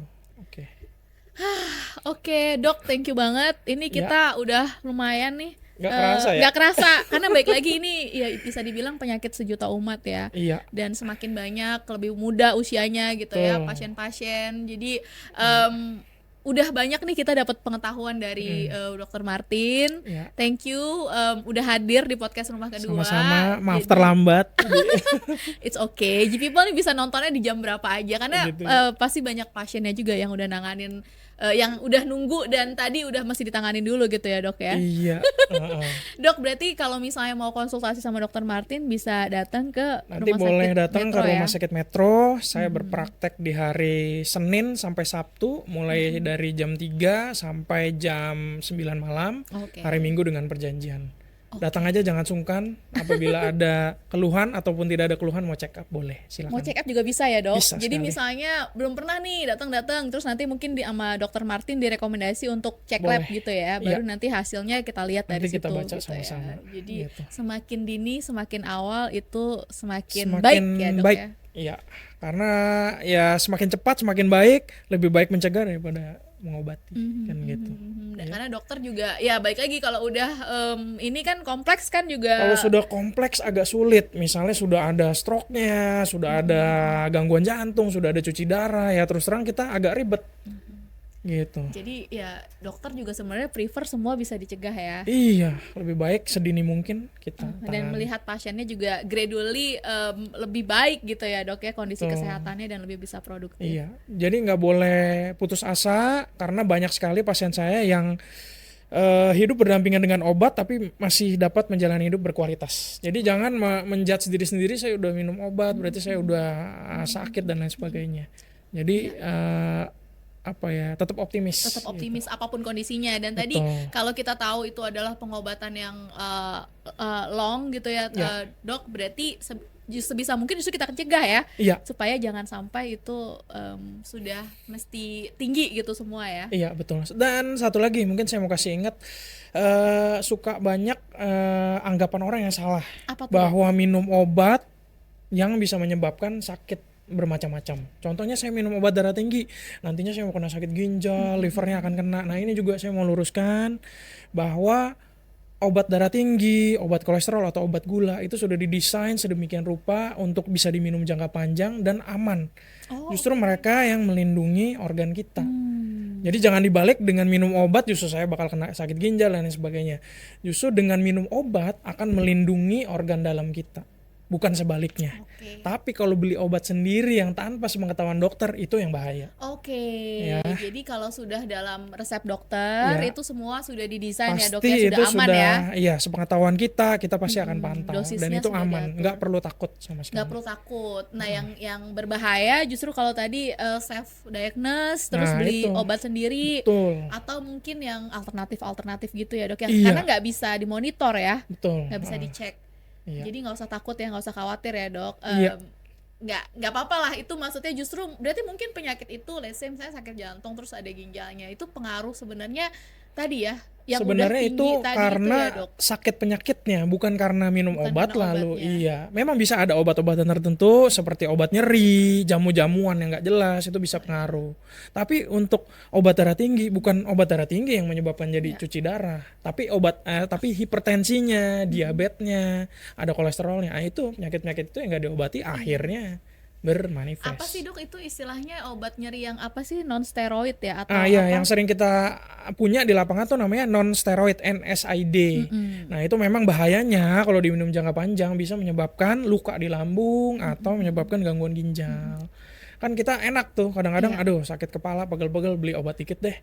Oke, Dok, thank you banget. Ini kita udah lumayan nih. Gak kerasa karena baik lagi ini ya bisa dibilang penyakit sejuta umat ya. Dan semakin banyak lebih muda usianya gitu ya pasien-pasien. Jadi udah banyak nih kita dapat pengetahuan dari Dr. Martin. Thank you udah hadir di podcast Rumah Kedua. Sama-sama, maaf terlambat. It's okay. G-People nih bisa nontonnya di jam berapa aja karena pasti banyak pasiennya juga yang udah nanganin yang udah nunggu dan tadi udah masih ditanganin dulu gitu ya dok ya. Iya. Dok, berarti kalau misalnya mau konsultasi sama dokter Martin bisa datang ke nanti rumah boleh sakit datang Metro ke rumah ya? sakit Metro. Saya berpraktek di hari Senin sampai Sabtu, mulai dari jam 3 sampai jam 9 malam. Hari Minggu dengan perjanjian. Datang aja, jangan sungkan. Apabila ada keluhan ataupun tidak ada keluhan, mau check up boleh, silakan. Mau check up juga bisa ya dok. Bisa Jadi sekali. misalnya belum pernah nih datang terus nanti mungkin sama dokter Martin direkomendasi untuk cek lab gitu ya. Baru nanti hasilnya kita lihat dari Nanti situ. kita baca gitu sama-sama. ya. Jadi Gitu. semakin dini, semakin awal itu semakin baik ya dok baik. ya. Iya, karena ya semakin cepat semakin baik, lebih baik mencegah daripada mengobati, kan gitu. Karena dokter juga ya baik lagi kalau udah ini kan kompleks kan juga. Kalau sudah kompleks agak sulit, misalnya sudah ada stroke-nya, sudah ada gangguan jantung, sudah ada cuci darah, ya terus terang kita agak ribet. Gitu. Jadi ya dokter juga sebenarnya prefer semua bisa dicegah ya. Iya, lebih baik sedini mungkin kita Dan tangani. melihat pasiennya juga gradually lebih baik gitu ya dok ya, kondisi kesehatannya dan lebih bisa produktif. Iya, jadi nggak boleh putus asa karena banyak sekali pasien saya yang hidup berdampingan dengan obat tapi masih dapat menjalani hidup berkualitas. Jadi jangan menjudge diri sendiri, saya udah minum obat berarti saya udah sakit dan lain sebagainya. Jadi tetap optimis. Tetap optimis gitu. Apapun kondisinya. Dan tadi kalau kita tahu itu adalah pengobatan yang long gitu ya, dok, berarti sebisa mungkin justru kita cegah ya, supaya jangan sampai itu sudah mesti tinggi gitu semua ya. Iya betul. Dan satu lagi mungkin saya mau kasih ingat, suka banyak anggapan orang yang salah bahwa minum obat yang bisa menyebabkan sakit bermacam-macam. Contohnya saya minum obat darah tinggi, nantinya saya mau kena sakit ginjal, livernya akan kena. Nah ini juga saya mau luruskan bahwa obat darah tinggi, obat kolesterol atau obat gula itu sudah didesain sedemikian rupa untuk bisa diminum jangka panjang dan aman. Justru mereka yang melindungi organ kita. Jadi jangan dibalik dengan minum obat justru saya bakal kena sakit ginjal dan lain sebagainya. Justru dengan minum obat akan melindungi organ dalam kita. Bukan sebaliknya. Tapi kalau beli obat sendiri yang tanpa sepengetahuan dokter itu yang bahaya. Jadi kalau sudah dalam resep dokter itu semua sudah didesain pasti ya dok ya, sudah aman ya. Iya, sepengetahuan kita pasti akan pantau dan itu aman, nggak perlu takut sama sekali. Nggak perlu takut. Nah yang berbahaya justru kalau tadi self diagnose terus beli obat sendiri. Betul. Atau mungkin yang alternatif gitu ya dok ya. Karena nggak bisa dimonitor ya. Betul. Nggak bisa dicek. Jadi nggak usah takut ya, nggak usah khawatir ya dok. Nggak apa-apa lah, itu maksudnya justru berarti mungkin penyakit itu, let's say misalnya sakit jantung terus ada ginjalnya, itu pengaruh sebenarnya tadi ya yang sebenarnya udah tinggi itu tadi karena itu ya, dok? sakit penyakitnya, bukan karena minum obat lalu obatnya. Iya, memang bisa ada obat-obatan tertentu seperti obat nyeri, jamu-jamuan yang nggak jelas itu bisa pengaruh. Tapi untuk obat darah tinggi, bukan obat darah tinggi yang menyebabkan jadi cuci darah, tapi tapi hipertensinya, diabetesnya, ada kolesterolnya. Nah, itu penyakit-penyakit itu yang nggak diobati akhirnya bermanifest. Apa sih dok itu istilahnya obat nyeri yang apa sih, non steroid ya atau iya, yang sering kita punya di lapangan tuh namanya non steroid, NSAID. Nah itu memang bahayanya kalau diminum jangka panjang bisa menyebabkan luka di lambung atau menyebabkan gangguan ginjal. Kan kita enak tuh kadang-kadang aduh sakit kepala pegel-pegel beli obat dikit deh.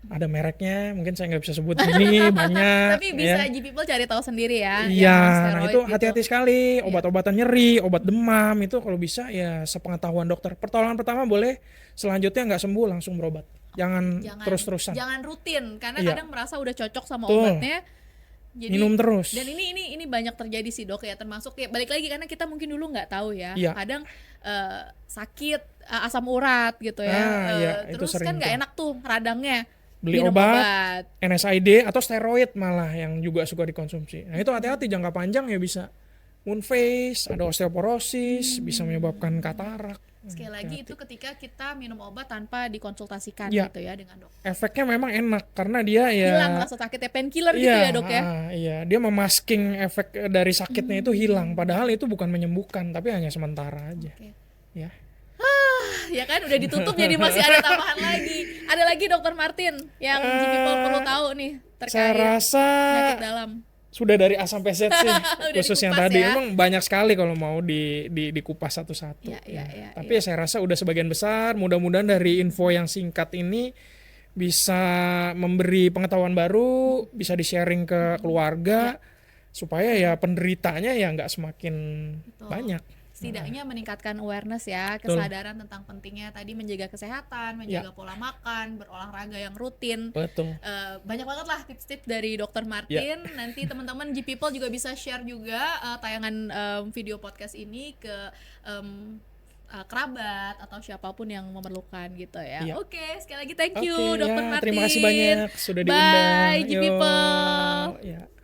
Ada mereknya, mungkin saya nggak bisa sebut ini banyak. Tapi bisa people cari tahu sendiri ya. Iya, nah itu hati-hati sekali. Obat-obatan nyeri, obat demam itu kalau bisa ya sepengetahuan dokter. Pertolongan pertama boleh, selanjutnya nggak sembuh langsung berobat. Jangan terus-terusan. Jangan rutin, karena kadang merasa udah cocok sama obatnya. Jadi, minum terus. Dan ini banyak terjadi sih dok ya, termasuk ya balik lagi karena kita mungkin dulu nggak tahu ya. Kadang sakit asam urat gitu ya. Terus kan nggak enak tuh radangnya. Beli obat NSAID atau steroid malah yang juga suka dikonsumsi. Nah itu hati-hati, jangka panjang ya bisa moon face, ada osteoporosis, bisa menyebabkan katarak. Sekali lagi itu ketika kita minum obat tanpa dikonsultasikan gitu ya dengan dokter. Efeknya memang enak karena dia hilang rasa sakitnya, painkiller gitu ya dok ya. Iya, dia memasking efek dari sakitnya itu hilang, padahal itu bukan menyembuhkan tapi hanya sementara aja. Ya. Ya kan udah ditutup jadi masih ada tambahan lagi. Ada lagi dokter Martin yang people perlu tahu nih terkait saya rasa penyakit dalam. Sudah dari A sampai Z sih khusus yang tadi ya. Memang banyak sekali kalau mau dikupas satu-satu. Tapi saya rasa udah sebagian besar. Mudah-mudahan dari info yang singkat ini bisa memberi pengetahuan baru, bisa di-sharing ke keluarga, supaya ya penderitanya ya nggak semakin banyak. Setidaknya meningkatkan awareness ya, kesadaran tentang pentingnya tadi menjaga kesehatan, menjaga pola makan, berolahraga yang rutin. Betul. Banyak banget lah tips-tips dari Dr. Martin. Nanti teman-teman G People juga bisa share juga tayangan video podcast ini ke kerabat atau siapapun yang memerlukan gitu ya. Oke, sekali lagi thank you Dr. Martin. Terima kasih banyak sudah diundang. Bye G People.